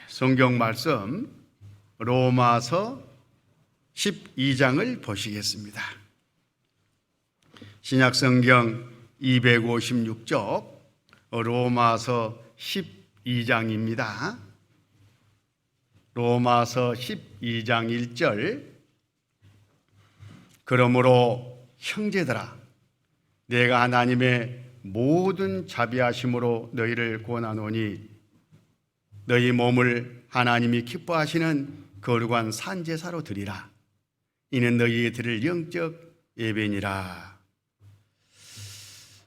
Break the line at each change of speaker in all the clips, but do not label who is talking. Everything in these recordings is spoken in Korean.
성경 말씀 로마서 12장을 보시겠습니다. 신약 성경 256쪽 로마서 12장입니다. 로마서 12장 1절 그러므로 형제들아 내가 하나님의 모든 자비하심으로 너희를 권하노니 너희 몸을 하나님이 기뻐하시는 거룩한 산제사로 드리라. 이는 너희의 드릴 영적 예배니라.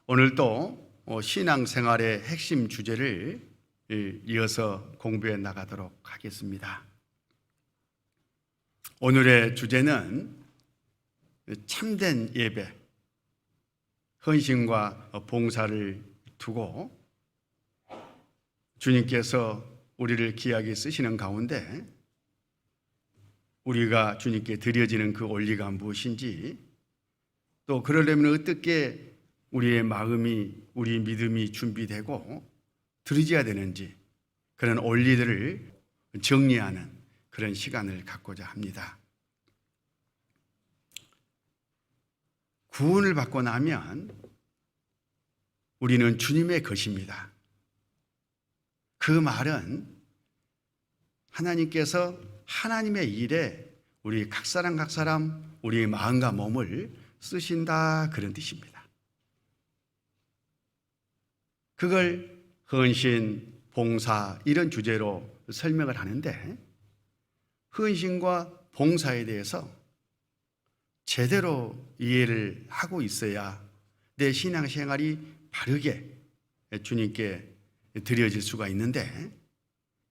오늘도 신앙생활의 핵심 주제를 이어서 공부해 나가도록 하겠습니다. 오늘의 주제는 참된 예배, 헌신과 봉사를 두고 주님께서 우리를 귀하게 쓰시는 가운데 우리가 주님께 드려지는 그 원리가 무엇인지, 또 그러려면 어떻게 우리의 마음이, 우리 믿음이 준비되고 드려져야 되는지, 그런 원리들을 정리하는 그런 시간을 갖고자 합니다. 구원을 받고 나면 우리는 주님의 것입니다. 그 말은 하나님께서 하나님의 일에 우리 각 사람 우리의 마음과 몸을 쓰신다, 그런 뜻입니다. 그걸 헌신, 봉사 이런 주제로 설명을 하는데, 헌신과 봉사에 대해서 제대로 이해를 하고 있어야 내 신앙생활이 바르게 주님께 드려질 수가 있는데,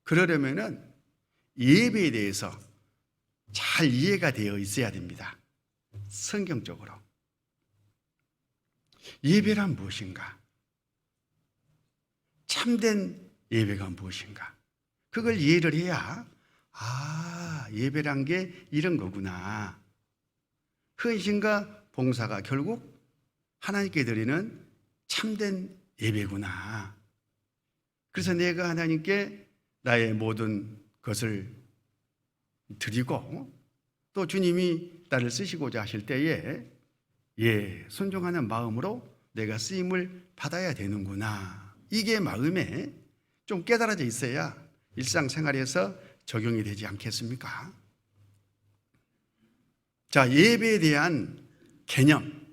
그러려면은 예배에 대해서 잘 이해가 되어 있어야 됩니다. 성경적으로. 예배란 무엇인가? 참된 예배가 무엇인가? 그걸 이해를 해야, 예배란 게 이런 거구나. 헌신과 봉사가 결국 하나님께 드리는 참된 예배구나. 그래서 내가 하나님께 나의 모든 것을 드리고, 또 주님이 나를 쓰시고자 하실 때에 순종하는 마음으로 내가 쓰임을 받아야 되는구나. 이게 마음에 좀 깨달아져 있어야 일상생활에서 적용이 되지 않겠습니까? 자, 예배에 대한 개념,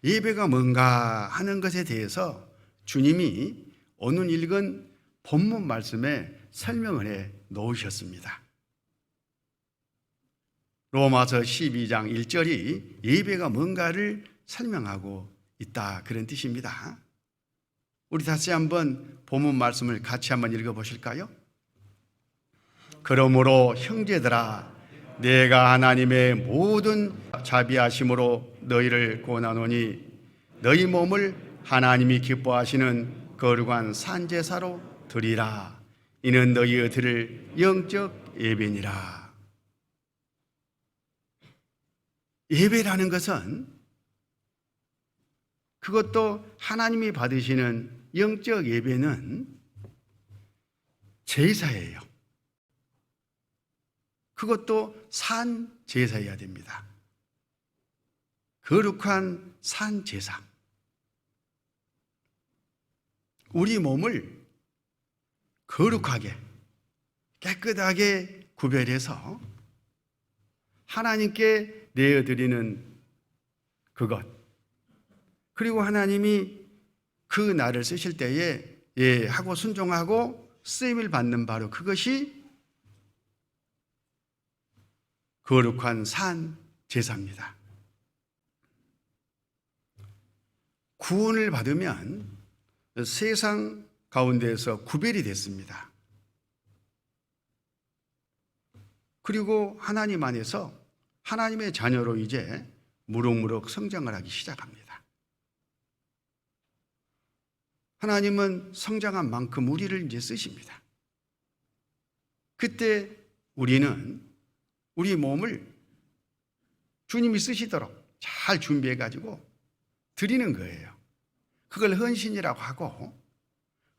예배가 뭔가 하는 것에 대해서 주님이 오늘 읽은 본문 말씀에 설명을 해 놓으셨습니다. 로마서 12장 1절이 예배가 뭔가를 설명하고 있다, 그런 뜻입니다. 우리 다시 한번 본문 말씀을 같이 한번 읽어보실까요? 그러므로 형제들아 내가 하나님의 모든 자비하심으로 너희를 권하노니 너희 몸을 하나님이 기뻐하시는 거룩한 산제사로 드리라. 이는 너희의 드릴 영적 예배니라. 예배라는 것은 그것도 하나님이 받으시는 영적 예배는 제사예요. 그것도 산 제사여야 됩니다. 거룩한 산 제사. 우리 몸을 거룩하게 깨끗하게 구별해서 하나님께 내어드리는 그것, 그리고 하나님이 그 나를 쓰실 때에 하고 순종하고 쓰임을 받는 바로 그것이 거룩한 산 제사입니다. 구원을 받으면 세상 가운데에서 구별이 됐습니다. 그리고 하나님 안에서 하나님의 자녀로 이제 무럭무럭 성장을 하기 시작합니다. 하나님은 성장한 만큼 우리를 이제 쓰십니다. 그때 우리는 우리 몸을 주님이 쓰시도록 잘 준비해가지고 드리는 거예요. 그걸 헌신이라고 하고,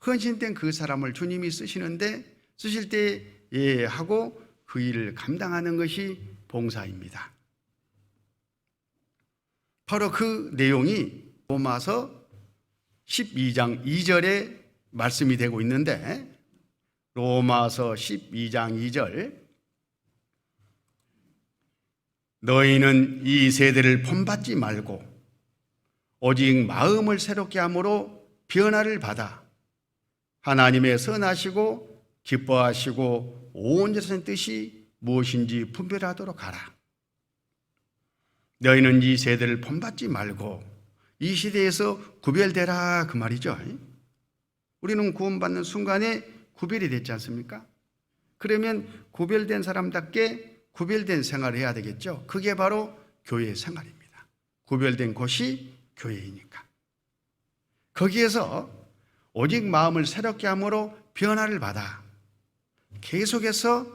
헌신된 그 사람을 주님이 쓰시는데 쓰실 때 예하고 그 일을 감당하는 것이 봉사입니다. 바로 그 내용이 로마서 12장 2절에 말씀이 되고 있는데, 로마서 12장 2절, 너희는 이 세대를 본받지 말고 오직 마음을 새롭게 함으로 변화를 받아 하나님의 선하시고 기뻐하시고 온전하신 뜻이 무엇인지 분별하도록 하라. 너희는 이 세대를 본받지 말고 이 시대에서 구별되라, 그 말이죠. 우리는 구원받는 순간에 구별이 됐지 않습니까? 그러면 구별된 사람답게 구별된 생활을 해야 되겠죠. 그게 바로 교회 생활입니다. 구별된 곳이 교회이니까. 거기에서 오직 마음을 새롭게 함으로 변화를 받아 계속해서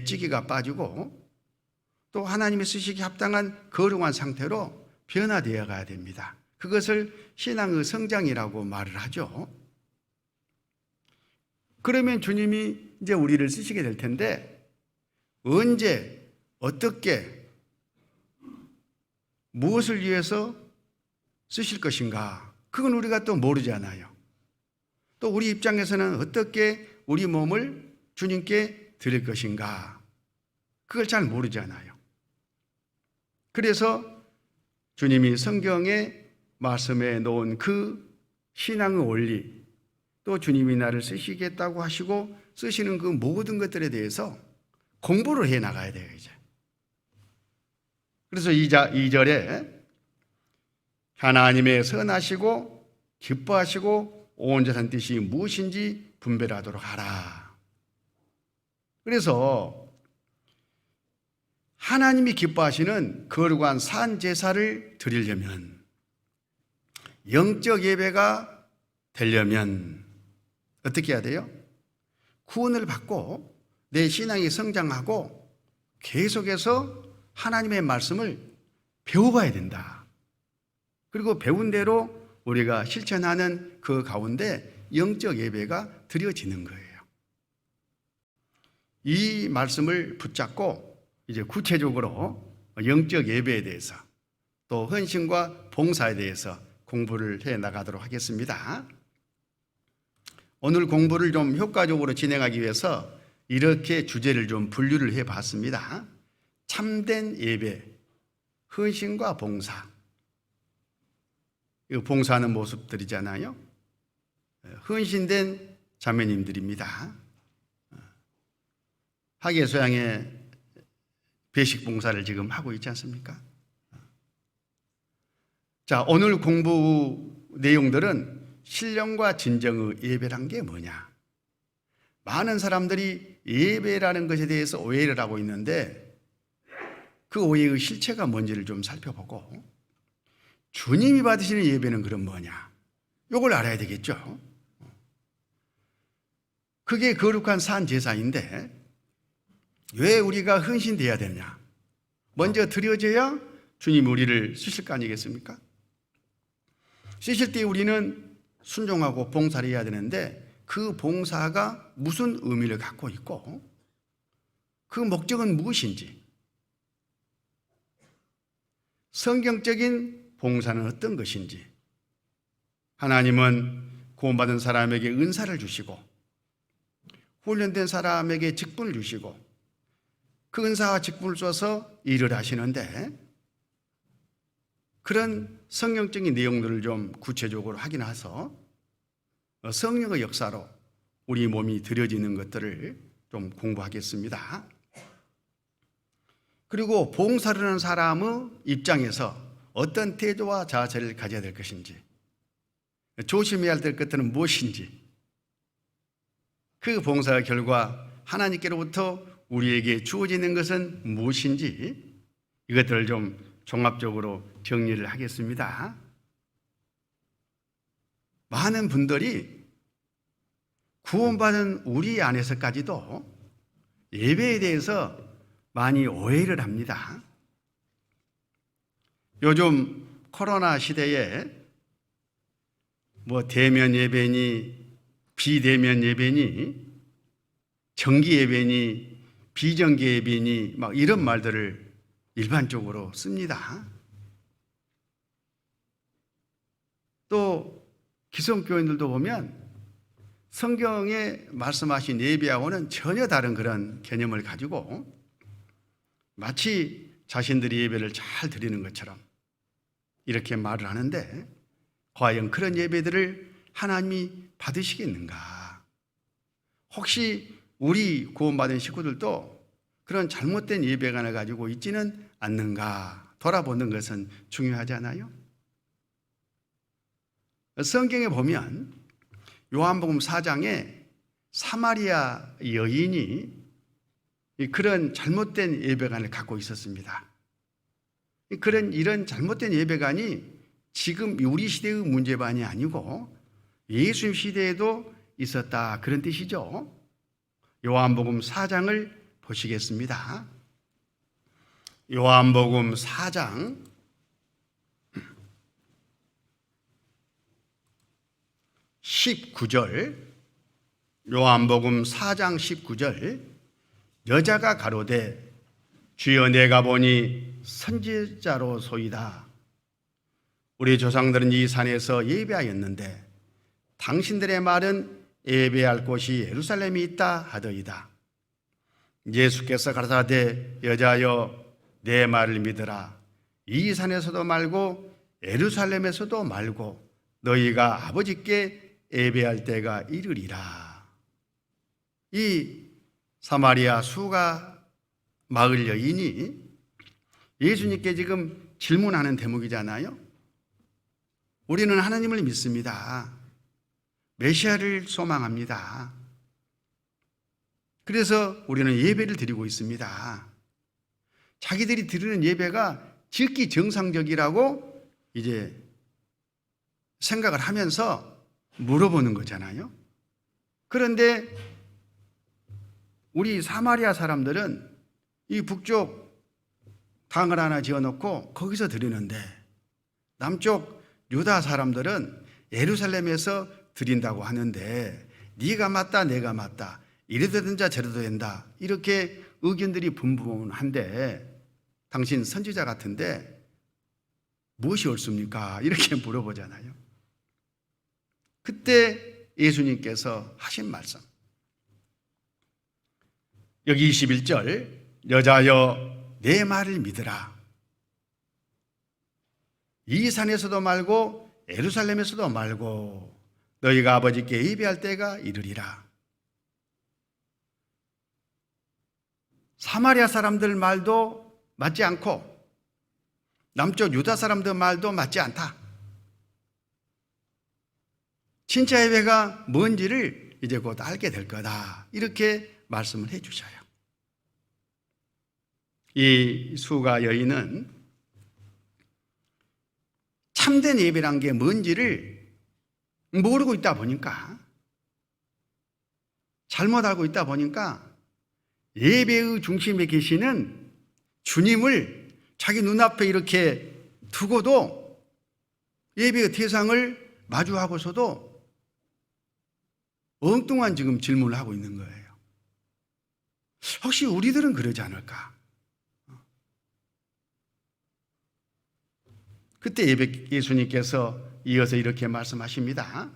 찌기가 빠지고 또 하나님의 쓰시기에 합당한 거룩한 상태로 변화되어 가야 됩니다. 그것을 신앙의 성장이라고 말을 하죠. 그러면 주님이 이제 우리를 쓰시게 될 텐데, 언제, 어떻게, 무엇을 위해서 쓰실 것인가, 그건 우리가 또 모르잖아요. 또 우리 입장에서는 어떻게 우리 몸을 주님께 드릴 것인가, 그걸 잘 모르잖아요. 그래서 주님이 성경에 말씀해 놓은 그 신앙의 원리, 또 주님이 나를 쓰시겠다고 하시고 쓰시는 그 모든 것들에 대해서 공부를 해 나가야 돼요, 이제. 그래서 2절에 하나님의 선하시고 기뻐하시고 온전한 뜻이 무엇인지 분별하도록 하라. 그래서 하나님이 기뻐하시는 거룩한 산 제사를 드리려면, 영적 예배가 되려면 어떻게 해야 돼요? 구원을 받고 내 신앙이 성장하고 계속해서 하나님의 말씀을 배워봐야 된다. 그리고 배운 대로 우리가 실천하는 그 가운데 영적 예배가 드려지는 거예요. 이 말씀을 붙잡고 이제 구체적으로 영적 예배에 대해서 또 헌신과 봉사에 대해서 공부를 해 나가도록 하겠습니다. 오늘 공부를 좀 효과적으로 진행하기 위해서 이렇게 주제를 좀 분류를 해 봤습니다. 참된 예배, 헌신과 봉사. 이거 봉사하는 모습들이잖아요. 헌신된 자매님들입니다. 학예소양의 배식 봉사를 지금 하고 있지 않습니까? 자, 오늘 공부 내용들은 신령과 진정의 예배란 게 뭐냐? 많은 사람들이 예배라는 것에 대해서 오해를 하고 있는데 그 오해의 실체가 뭔지를 좀 살펴보고, 주님이 받으시는 예배는 그럼 뭐냐? 이걸 알아야 되겠죠. 그게 거룩한 산 제사인데 왜 우리가 헌신돼야 되느냐? 먼저 드려져야 주님이 우리를 쓰실 거 아니겠습니까? 쓰실 때 우리는 순종하고 봉사를 해야 되는데 그 봉사가 무슨 의미를 갖고 있고 그 목적은 무엇인지, 성경적인 봉사는 어떤 것인지, 하나님은 구원받은 사람에게 은사를 주시고 훈련된 사람에게 직분을 주시고 그 은사와 직분을 써서 일을 하시는데, 그런 성경적인 내용들을 좀 구체적으로 확인해서 성령의 역사로 우리 몸이 드려지는 것들을 좀 공부하겠습니다. 그리고 봉사를 하는 사람의 입장에서 어떤 태도와 자세를 가져야 될 것인지, 조심해야 될 것들은 무엇인지, 그 봉사의 결과 하나님께로부터 우리에게 주어지는 것은 무엇인지, 이것들을 좀 종합적으로 정리를 하겠습니다. 많은 분들이 구원받은 우리 안에서까지도 예배에 대해서 많이 오해를 합니다. 요즘 코로나 시대에 대면 예배니 비대면 예배니 정기 예배니 비정기 예배니 막 이런 말들을 일반적으로 씁니다. 또 기성교인들도 보면 성경에 말씀하신 예배하고는 전혀 다른 그런 개념을 가지고 마치 자신들이 예배를 잘 드리는 것처럼 이렇게 말을 하는데, 과연 그런 예배들을 하나님이 받으시겠는가? 혹시 우리 구원받은 식구들도 그런 잘못된 예배관을 가지고 있지는 않는가 돌아보는 것은 중요하지 않아요? 성경에 보면 요한복음 4장에 사마리아 여인이 그런 잘못된 예배관을 갖고 있었습니다. 이런 잘못된 예배관이 지금 우리 시대의 문제만이 아니고 예수님 시대에도 있었다, 그런 뜻이죠. 요한복음 4장을 보시겠습니다. 요한복음 4장 19절, 요한복음 4장 19절, 여자가 가로되 주여 내가 보니 선지자로소이다. 우리 조상들은 이 산에서 예배하였는데 당신들의 말은 예배할 곳이 예루살렘이 있다 하더이다. 예수께서 가라사대 여자여 내 말을 믿으라. 이 산에서도 말고 예루살렘에서도 말고 너희가 아버지께 예배할 때가 이르리라. 이 사마리아 수가 마을 여인이 예수님께 지금 질문하는 대목이잖아요. 우리는 하나님을 믿습니다. 메시아를 소망합니다. 그래서 우리는 예배를 드리고 있습니다. 자기들이 드리는 예배가 지극히 정상적이라고 이제 생각을 하면서 물어보는 거잖아요. 그런데 우리 사마리아 사람들은 이 북쪽 당을 하나 지어놓고 거기서 드리는데 남쪽 유다 사람들은 예루살렘에서 드린다고 하는데 네가 맞다 내가 맞다, 이래도 된다 저래도 된다, 이렇게 의견들이 분분한데 당신 선지자 같은데 무엇이 옳습니까? 이렇게 물어보잖아요. 그때 예수님께서 하신 말씀, 여기 21절, 여자여 내 말을 믿으라. 이 산에서도 말고 예루살렘에서도 말고 너희가 아버지께 예배할 때가 이르리라. 사마리아 사람들 말도 맞지 않고 남쪽 유다 사람들 말도 맞지 않다. 진짜 예배가 뭔지를 이제 곧 알게 될 거다, 이렇게 말씀을 해 주셔요. 이 수가 여인은 참된 예배란 게 뭔지를 모르고 있다 보니까, 잘못 알고 있다 보니까 예배의 중심에 계시는 주님을 자기 눈앞에 이렇게 두고도 예배의 대상을 마주하고서도 엉뚱한 지금 질문을 하고 있는 거예요. 혹시 우리들은 그러지 않을까? 그때 예수님께서 이어서 이렇게 말씀하십니다.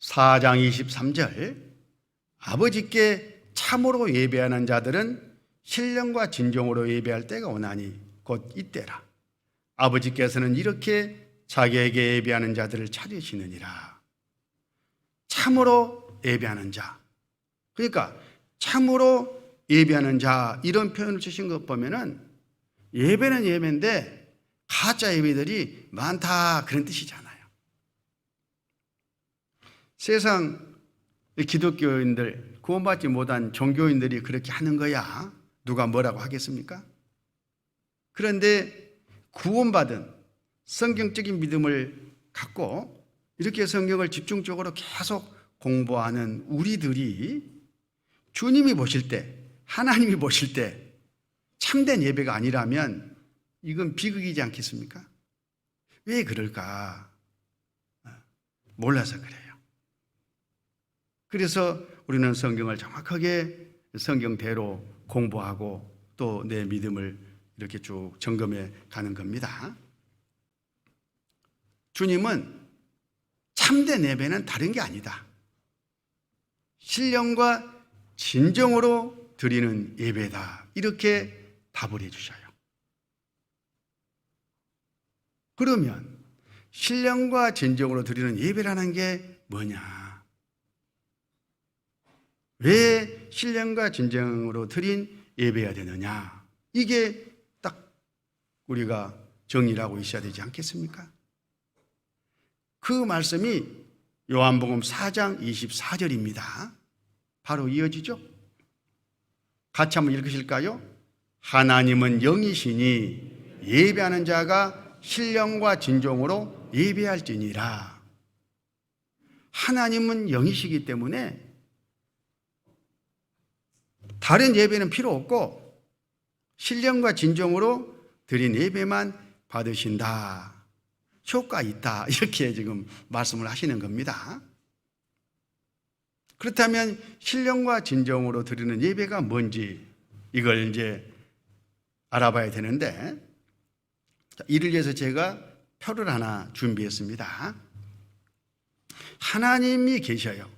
4장 23절, 아버지께 참으로 예배하는 자들은 신령과 진정으로 예배할 때가 오나니 곧 이때라. 아버지께서는 이렇게 자기에게 예배하는 자들을 찾으시느니라. 참으로 예배하는 자, 그러니까 참으로 예배하는 자, 이런 표현을 쓰신 것 보면은 예배는 예배인데 가짜 예배들이 많다, 그런 뜻이잖아요. 세상 기독교인들, 구원받지 못한 종교인들이 그렇게 하는 거야 누가 뭐라고 하겠습니까? 그런데 구원받은 성경적인 믿음을 갖고 이렇게 성경을 집중적으로 계속 공부하는 우리들이 주님이 보실 때, 하나님이 보실 때 참된 예배가 아니라면 이건 비극이지 않겠습니까? 왜 그럴까? 몰라서 그래요. 그래서 우리는 성경을 정확하게 성경대로 공부하고 또 내 믿음을 이렇게 쭉 점검해 가는 겁니다. 주님은 참된 예배는 다른 게 아니다. 신령과 진정으로 드리는 예배다. 이렇게 답을 해주셔요. 그러면 신령과 진정으로 드리는 예배라는 게 뭐냐? 왜 신령과 진정으로 드린 예배해야 되느냐? 이게 딱 우리가 정의를 하고 있어야 되지 않겠습니까? 그 말씀이 요한복음 4장 24절입니다. 바로 이어지죠? 같이 한번 읽으실까요? 하나님은 영이시니 예배하는 자가 신령과 진정으로 예배할지니라. 하나님은 영이시기 때문에 다른 예배는 필요 없고 신령과 진정으로 드린 예배만 받으신다. 효과 있다. 이렇게 지금 말씀을 하시는 겁니다. 그렇다면 신령과 진정으로 드리는 예배가 뭔지 이걸 이제 알아봐야 되는데, 이를 위해서 제가 표를 하나 준비했습니다. 하나님이 계셔요.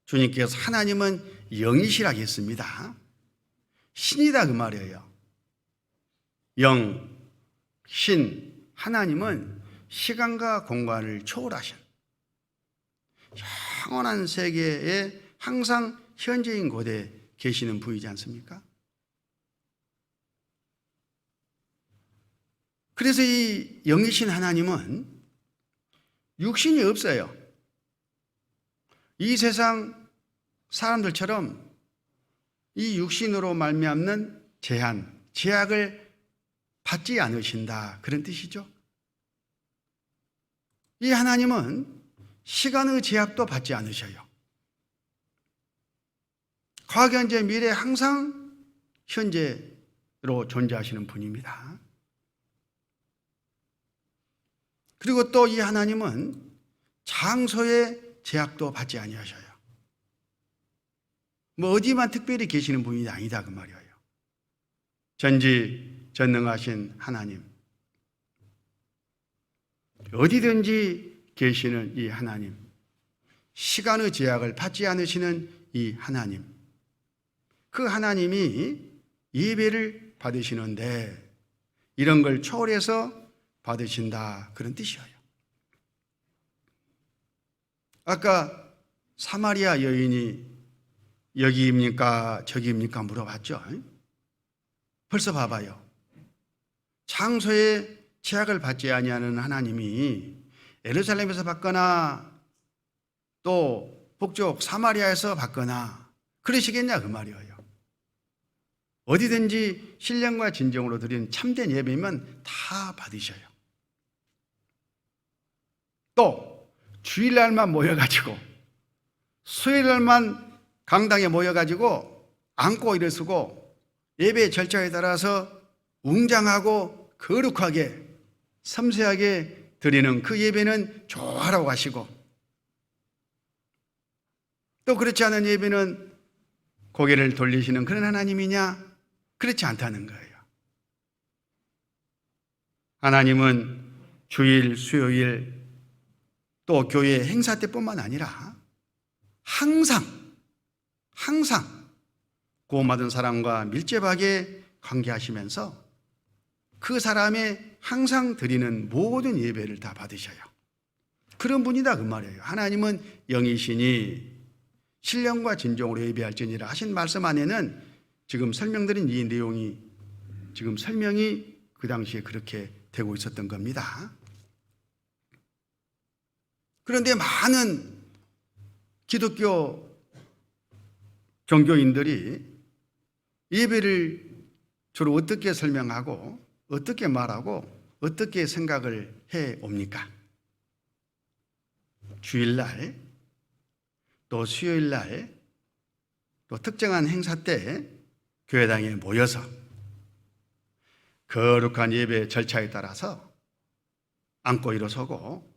주님께서 하나님은 영이시라고 했습니다. 신이다 그 말이에요. 영, 신, 하나님은 시간과 공간을 초월하신 영원한 세계에 항상 현재인 곳에 계시는 분이지 않습니까? 그래서 이 영이신 하나님은 육신이 없어요. 이 세상 사람들처럼 이 육신으로 말미암는 제한, 제약을 받지 않으신다. 그런 뜻이죠. 이 하나님은 시간의 제약도 받지 않으셔요. 과거, 현재, 미래 항상 현재로 존재하시는 분입니다. 그리고 또 이 하나님은 장소의 제약도 받지 아니하셔요. 뭐 어디만 특별히 계시는 분이 아니다 그 말이에요. 전지전능하신 하나님, 어디든지 계시는 이 하나님, 시간의 제약을 받지 않으시는 이 하나님, 그 하나님이 예배를 받으시는데 이런 걸 초월해서 받으신다, 그런 뜻이에요. 아까 사마리아 여인이 여기입니까 저기입니까 물어봤죠. 벌써 봐봐요. 장소에 제약을 받지 아니하는 하나님이 예루살렘에서 받거나 또 북쪽 사마리아에서 받거나 그러시겠냐 그 말이에요. 어디든지 신령과 진정으로 드리는 참된 예배면 다 받으셔요. 또 주일날만 모여가지고 수요일날만 강당에 모여가지고 앉고 일어서고 예배 절차에 따라서 웅장하고 거룩하게 섬세하게 드리는 그 예배는 좋아라고 하시고, 또 그렇지 않은 예배는 고개를 돌리시는 그런 하나님이냐? 그렇지 않다는 거예요. 하나님은 주일, 수요일 또 교회 행사 때뿐만 아니라 항상 구원받은 사람과 밀접하게 관계하시면서 그 사람의 항상 드리는 모든 예배를 다 받으셔요. 그런 분이다 그 말이에요. 하나님은 영이시니 신령과 진정으로 예배할지니라 하신 말씀 안에는 지금 설명드린 이 내용이 지금 설명이 그 당시에 그렇게 되고 있었던 겁니다. 그런데 많은 기독교 종교인들이 예배를 주로 어떻게 설명하고 어떻게 말하고 어떻게 생각을 해 옵니까? 주일날 또 수요일날 또 특정한 행사 때 교회당에 모여서 거룩한 예배 절차에 따라서 앉고 일어서고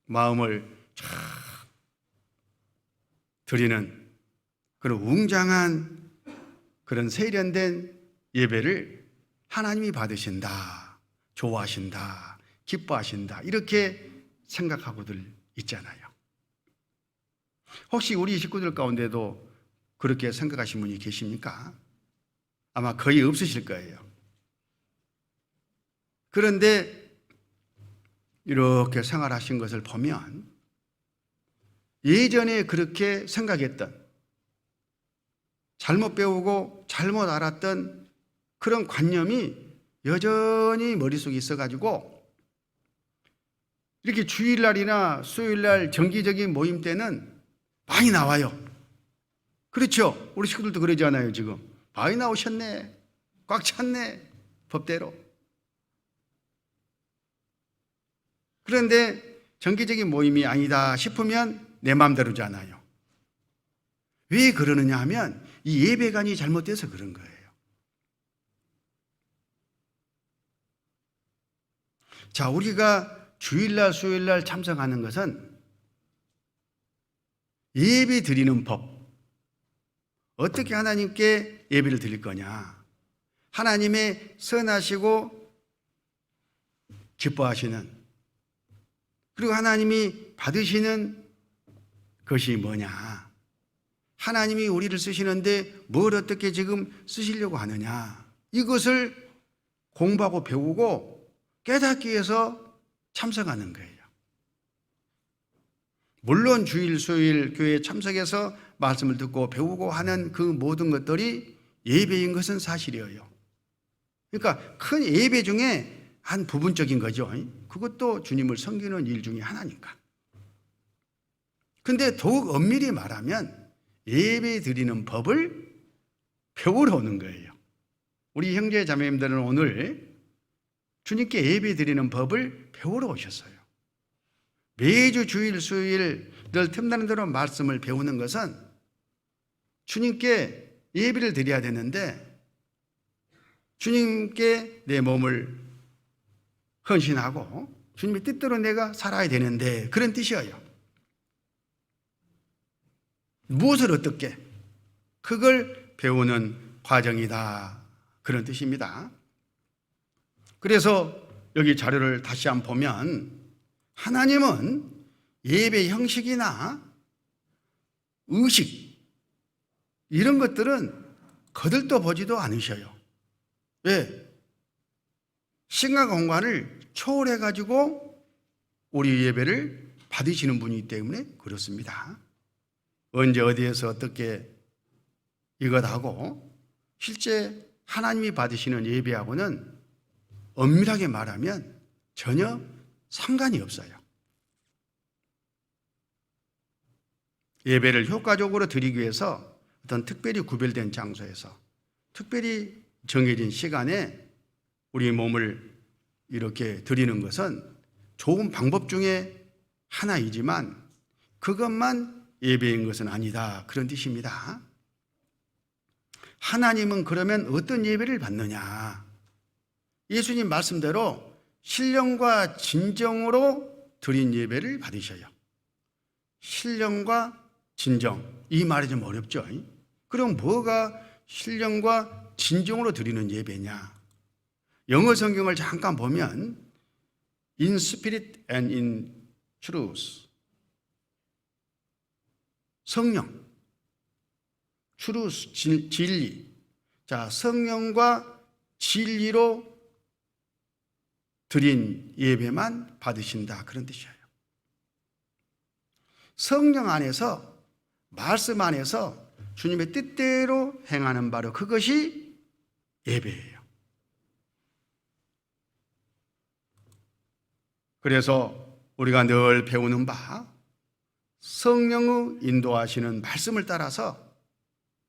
마음을 쫙 드리는 그런 웅장한 그런 세련된 예배를 하나님이 받으신다, 좋아하신다, 기뻐하신다 이렇게 생각하고들 있잖아요. 혹시 우리 식구들 가운데도 그렇게 생각하신 분이 계십니까? 아마 거의 없으실 거예요. 그런데 이렇게 생활하신 것을 보면 예전에 그렇게 생각했던, 잘못 배우고 잘못 알았던 그런 관념이 여전히 머릿속에 있어가지고 이렇게 주일날이나 수요일날 정기적인 모임 때는 많이 나와요. 그렇죠? 우리 식구들도 그러잖아요. 지금 많이 나오셨네, 꽉 찼네, 법대로. 그런데 정기적인 모임이 아니다 싶으면 내 마음대로잖아요. 왜 그러느냐 하면 이 예배관이 잘못돼서 그런 거예요. 자, 우리가 주일날 수요일날 참석하는 것은 예배 드리는 법, 어떻게 하나님께 예배를 드릴 거냐, 하나님의 선하시고 기뻐하시는, 그리고 하나님이 받으시는 것이 뭐냐, 하나님이 우리를 쓰시는데 뭘 어떻게 지금 쓰시려고 하느냐, 이것을 공부하고 배우고 깨닫기 위해서 참석하는 거예요. 물론 주일 수요일 교회에 참석해서 말씀을 듣고 배우고 하는 그 모든 것들이 예배인 것은 사실이에요. 그러니까 큰 예배 중에 한 부분적인 거죠. 그것도 주님을 섬기는 일 중에 하나니까. 근데 더욱 엄밀히 말하면 예배 드리는 법을 배우러 오는 거예요. 우리 형제 자매님들은 오늘 주님께 예배 드리는 법을 배우러 오셨어요. 매주 주일 수요일 늘 틈나는 대로 말씀을 배우는 것은 주님께 예배를 드려야 되는데 주님께 내 몸을 헌신하고 주님의 뜻대로 내가 살아야 되는데 그런 뜻이에요. 무엇을 어떻게? 그걸 배우는 과정이다, 그런 뜻입니다. 그래서 여기 자료를 다시 한번 보면 하나님은 예배 형식이나 의식 이런 것들은 거들떠 보지도 않으셔요. 왜? 시간 공간을 초월해가지고 우리 예배를 받으시는 분이기 때문에 그렇습니다. 언제 어디에서 어떻게 이것하고 실제 하나님이 받으시는 예배하고는 엄밀하게 말하면 전혀 상관이 없어요. 예배를 효과적으로 드리기 위해서 어떤 특별히 구별된 장소에서 특별히 정해진 시간에 우리 몸을 이렇게 드리는 것은 좋은 방법 중에 하나이지만 그것만 예배인 것은 아니다, 그런 뜻입니다. 하나님은 그러면 어떤 예배를 받느냐? 예수님 말씀대로 신령과 진정으로 드린 예배를 받으셔요. 신령과 진정, 이 말이 좀 어렵죠? 그럼 뭐가 신령과 진정으로 드리는 예배냐? 영어 성경을 잠깐 보면 In spirit and in truth, 성령, truth, 진리. 자, 성령과 진리로 드린 예배만 받으신다, 그런 뜻이에요. 성령 안에서, 말씀 안에서 주님의 뜻대로 행하는 바로 그것이 예배예요. 그래서 우리가 늘 배우는 바 성령의 인도하시는 말씀을 따라서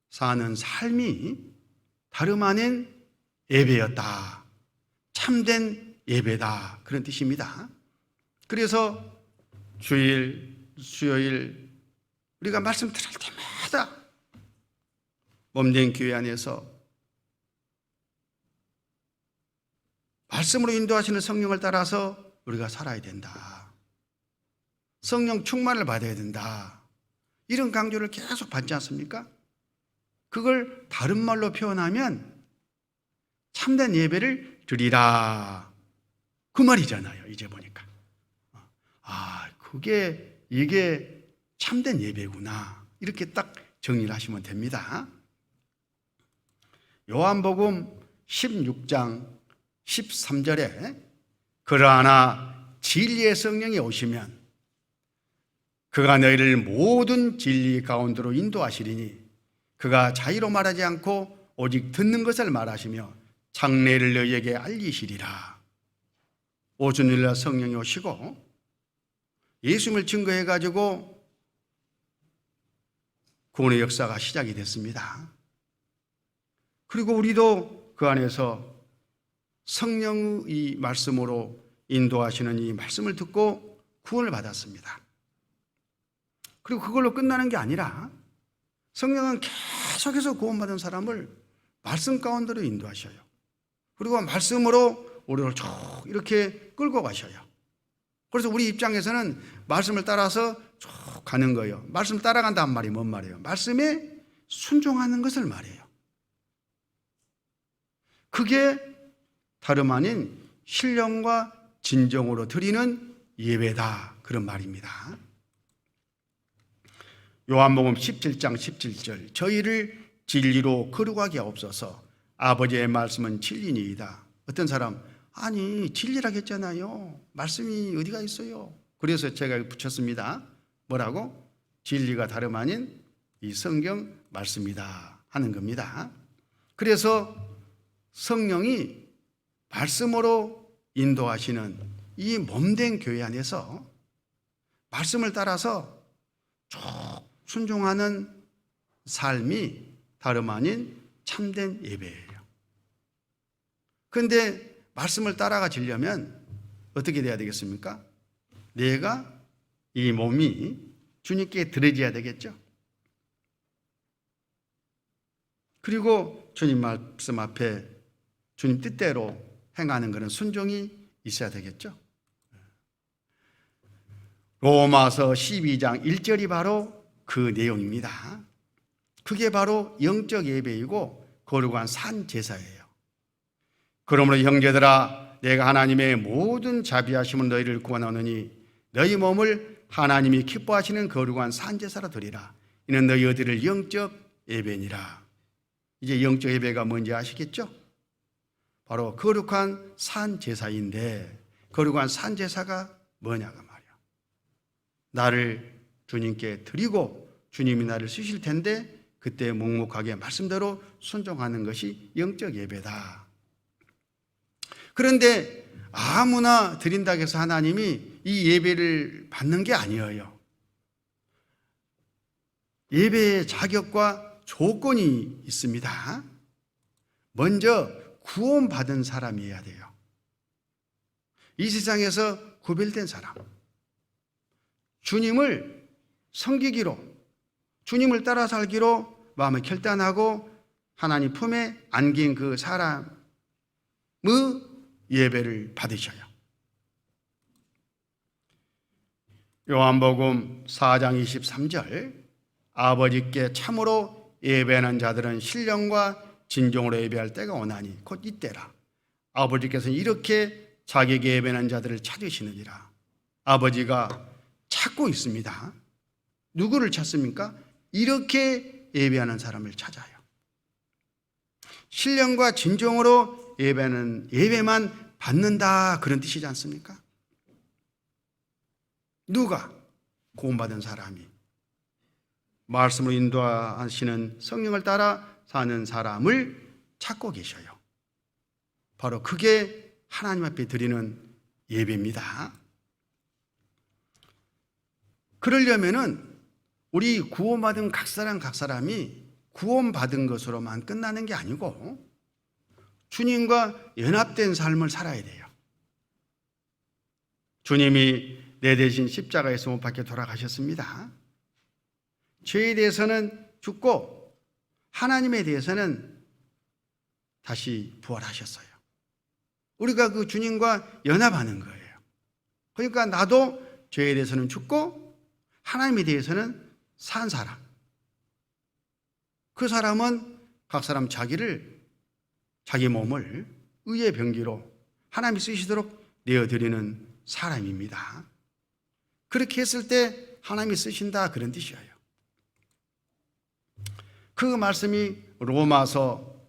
사는 삶이 다름 아닌 예배였다, 참된 예배다, 그런 뜻입니다. 그래서 주일, 수요일 우리가 말씀 들을 때마다 몸된 교회 안에서 말씀으로 인도하시는 성령을 따라서 우리가 살아야 된다. 성령 충만을 받아야 된다. 이런 강조를 계속 받지 않습니까? 그걸 다른 말로 표현하면 참된 예배를 드리라, 그 말이잖아요. 이제 보니까 이게 참된 예배구나, 이렇게 딱 정리를 하시면 됩니다. 요한복음 16장 13절에 그러나 진리의 성령이 오시면 그가 너희를 모든 진리 가운데로 인도하시리니 그가 자의로 말하지 않고 오직 듣는 것을 말하시며 장래를 너희에게 알리시리라. 오순일날 성령이 오시고 예수님을 증거해가지고 구원의 역사가 시작이 됐습니다. 그리고 우리도 그 안에서 성령의 말씀으로 인도하시는 이 말씀을 듣고 구원을 받았습니다. 그리고 그걸로 끝나는 게 아니라 성령은 계속해서 구원받은 사람을 말씀 가운데로 인도하셔요. 그리고 말씀으로 우리를 쭉 이렇게 끌고 가셔요. 그래서 우리 입장에서는 말씀을 따라서 쭉 가는 거예요. 말씀을 따라간다는 말이 뭔 말이에요? 말씀에 순종하는 것을 말해요. 그게 다름 아닌 신령과 진정으로 드리는 예배다, 그런 말입니다. 요한복음 17장 17절 저희를 진리로 거룩하게 하옵소서. 아버지의 말씀은 진리니이다. 어떤 사람 아니 진리라고 했잖아요. 말씀이 어디가 있어요? 그래서 제가 붙였습니다. 뭐라고? 진리가 다름 아닌 이 성경 말씀이다 하는 겁니다. 그래서 성령이 말씀으로 인도하시는 이 몸된 교회 안에서 말씀을 따라서 쭉 순종하는 삶이 다름 아닌 참된 예배예요. 그런데 말씀을 따라가지려면 어떻게 돼야 되겠습니까? 내가 이 몸이 주님께 드려져야 되겠죠. 그리고 주님 말씀 앞에 주님 뜻대로 행하는 것은 순종이 있어야 되겠죠. 로마서 12장 1절이 바로 그 내용입니다. 그게 바로 영적 예배이고 거룩한 산 제사예요. 그러므로 형제들아 내가 하나님의 모든 자비하심을 너희를 구원하노니 너희 몸을 하나님이 기뻐하시는 거룩한 산 제사로 드리라. 이는 너희 드릴 영적 예배니라. 이제 영적 예배가 뭔지 아시겠죠? 바로 거룩한 산 제사인데 거룩한 산 제사가 뭐냐가 말이야. 나를 주님께 드리고 주님이 나를 쓰실 텐데 그때 묵묵하게 말씀대로 순종하는 것이 영적 예배다. 그런데 아무나 드린다고 해서 하나님이 이 예배를 받는 게 아니에요. 예배의 자격과 조건이 있습니다. 먼저 구원받은 사람이어야 돼요. 이 세상에서 구별된 사람, 주님을 섬기기로, 주님을 따라 살기로 마음을 결단하고 하나님 품에 안긴 그 사람의 예배를 받으셔요. 요한복음 4장 23절 아버지께 참으로 예배하는 자들은 신령과 진정으로 예배할 때가 오나니 곧 이때라. 아버지께서는 이렇게 자기에게 예배하는 자들을 찾으시느니라. 아버지가 찾고 있습니다. 누구를 찾습니까? 이렇게 예배하는 사람을 찾아요. 신령과 진정으로 예배는 예배만 받는다, 그런 뜻이지 않습니까? 누가? 구원받은 사람이 말씀으로 인도하시는 성령을 따라 사는 사람을 찾고 계셔요. 바로 그게 하나님 앞에 드리는 예배입니다. 그러려면은 우리 구원받은 각 사람이 구원받은 것으로만 끝나는 게 아니고 주님과 연합된 삶을 살아야 돼요. 주님이 내 대신 십자가에서 못 박혀 돌아가셨습니다. 죄에 대해서는 죽고 하나님에 대해서는 다시 부활하셨어요. 우리가 그 주님과 연합하는 거예요. 그러니까 나도 죄에 대해서는 죽고 하나님에 대해서는 산 사람. 그 사람은 각 사람 자기 몸을 의의 병기로 하나님이 쓰시도록 내어드리는 사람입니다. 그렇게 했을 때 하나님이 쓰신다, 그런 뜻이에요. 그 말씀이 로마서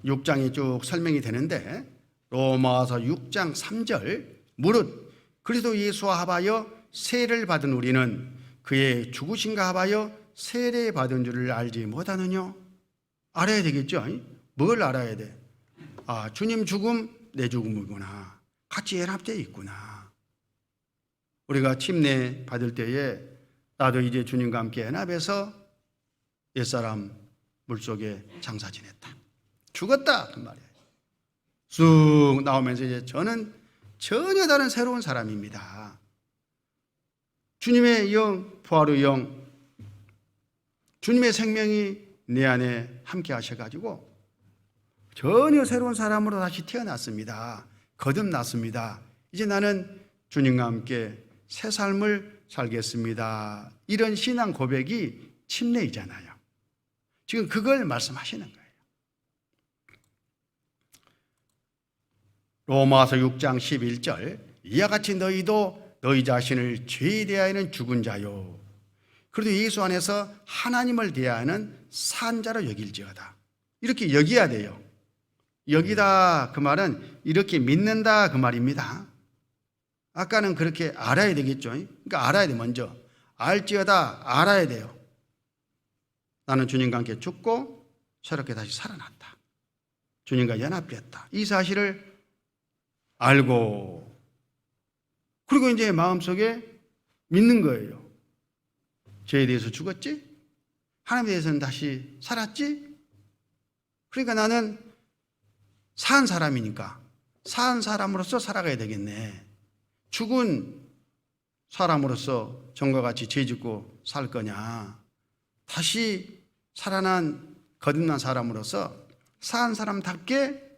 6장에 쭉 설명이 되는데, 로마서 6장 3절, 무릇 그리스도 예수와 합하여 세례를 받은 우리는 그의 죽으심과 합하여 세례 받은 줄을 알지 못하느냐? 알아야 되겠죠? 뭘 알아야 돼? 아, 주님 죽음 내 죽음이구나. 같이 연합되어 있구나. 우리가 침례 받을 때에 나도 이제 주님과 함께 연합해서 옛사람 물속에 장사 지냈다, 죽었다, 그 말이에요. 쑥 나오면서 이제 저는 전혀 다른 새로운 사람입니다. 주님의 영, 부활의 영, 주님의 생명이 내 안에 함께 하셔가지고 전혀 새로운 사람으로 다시 태어났습니다. 거듭났습니다. 이제 나는 주님과 함께 새 삶을 살겠습니다. 이런 신앙 고백이 침례이잖아요. 지금 그걸 말씀하시는 거예요. 로마서 6장 11절, 이와 같이 너희도 너희 자신을 죄에 대하여는 죽은 자요, 그래도 예수 안에서 하나님을 대하여는 산 자로 여길지어다. 이렇게 여겨야 돼요. 여기다 그 말은 이렇게 믿는다 그 말입니다. 아까는 그렇게 알아야 되겠죠. 그러니까 알아야 돼. 먼저 알지어다, 알아야 돼요. 나는 주님과 함께 죽고 새롭게 다시 살아났다, 주님과 연합됐다, 이 사실을 알고, 그리고 이제 마음속에 믿는 거예요. 죄에 대해서 죽었지? 하나님에 대해서는 다시 살았지? 그러니까 나는 산 사람이니까 산 사람으로서 살아가야 되겠네. 죽은 사람으로서 전과 같이 죄 짓고 살 거냐, 다시 살아난 거듭난 사람으로서 산 사람답게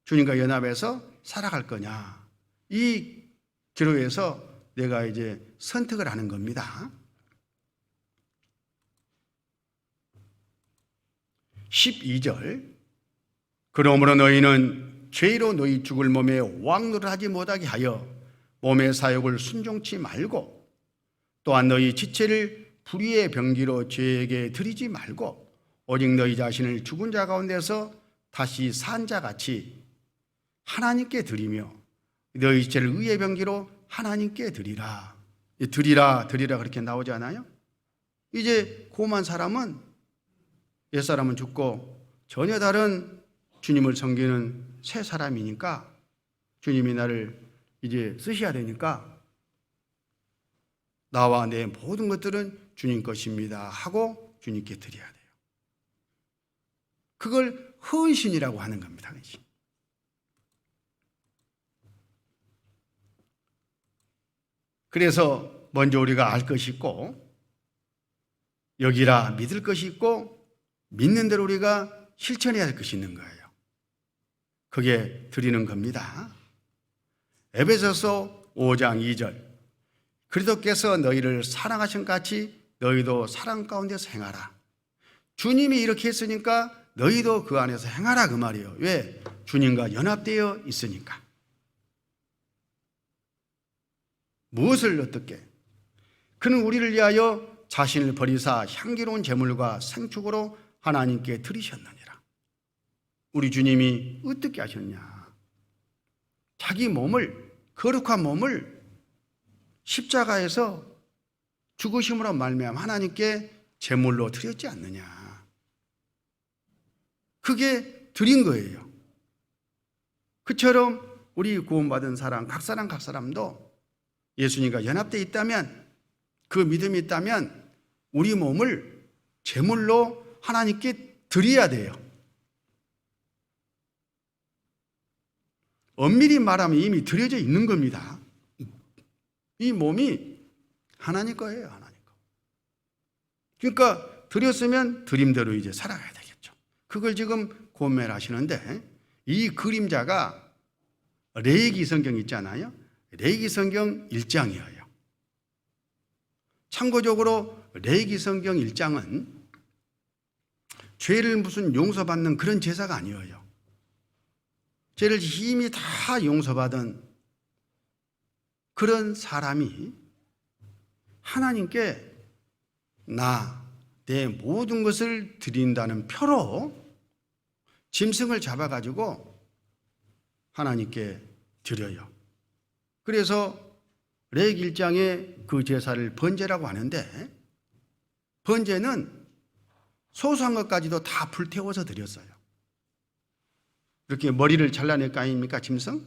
주님과 연합해서 살아갈 거냐, 이 기로에서 내가 이제 선택을 하는 겁니다. 12절, 그러므로 너희는 죄로 너희 죽을 몸에 왕노를 하지 못하게 하여 몸의 사욕을 순종치 말고, 또한 너희 지체를 불의의 병기로 죄에게 드리지 말고, 오직 너희 자신을 죽은 자 가운데서 다시 산 자같이 하나님께 드리며 너희 지체를 의의 병기로 하나님께 드리라. 드리라 그렇게 나오지 않아요? 이제 고만 사람은, 옛사람은 죽고 전혀 다른 주님을 섬기는 새 사람이니까 주님이 나를 이제 쓰셔야 되니까 나와 내 모든 것들은 주님 것입니다 하고 주님께 드려야 돼요. 그걸 헌신이라고 하는 겁니다. 헌신. 그래서 먼저 우리가 알 것이 있고, 여기라 믿을 것이 있고, 믿는 대로 우리가 실천해야 할 것이 있는 거예요. 그게 드리는 겁니다. 에베소서 5장 2절, 그리스도께서 너희를 사랑하신 같이 너희도 사랑 가운데서 행하라. 주님이 이렇게 했으니까 너희도 그 안에서 행하라, 그 말이에요. 왜? 주님과 연합되어 있으니까. 무엇을 어떻게? 그는 우리를 위하여 자신을 버리사 향기로운 제물과 생축으로 하나님께 드리셨느니라. 우리 주님이 어떻게 하셨냐? 자기 몸을, 거룩한 몸을 십자가에서 죽으심으로 말미암아 하나님께 제물로 드렸지 않느냐. 그게 드린 거예요. 그처럼 우리 구원받은 사람, 각 사람도 예수님과 연합되어 있다면, 그 믿음이 있다면 우리 몸을 제물로 하나님께 드려야 돼요. 엄밀히 말하면 이미 드려져 있는 겁니다. 이 몸이 하나님 거예요, 하나님 거. 그러니까 드렸으면 드림대로 이제 살아가야 되겠죠. 그걸 지금 고민을 하시는데, 이 그림자가 레위기 성경 있잖아요. 레위기 성경 1장이에요. 참고적으로 레위기 성경 1장은 죄를 무슨 용서받는 그런 제사가 아니에요. 죄를 이미 다 용서받은 그런 사람이 하나님께 내 모든 것을 드린다는 표로 짐승을 잡아가지고 하나님께 드려요. 그래서 레위기 1장에 그 제사를 번제라고 하는데, 번제는 소소한 것까지도 다 불태워서 드렸어요. 이렇게 머리를 잘라낼 거 아닙니까, 짐승?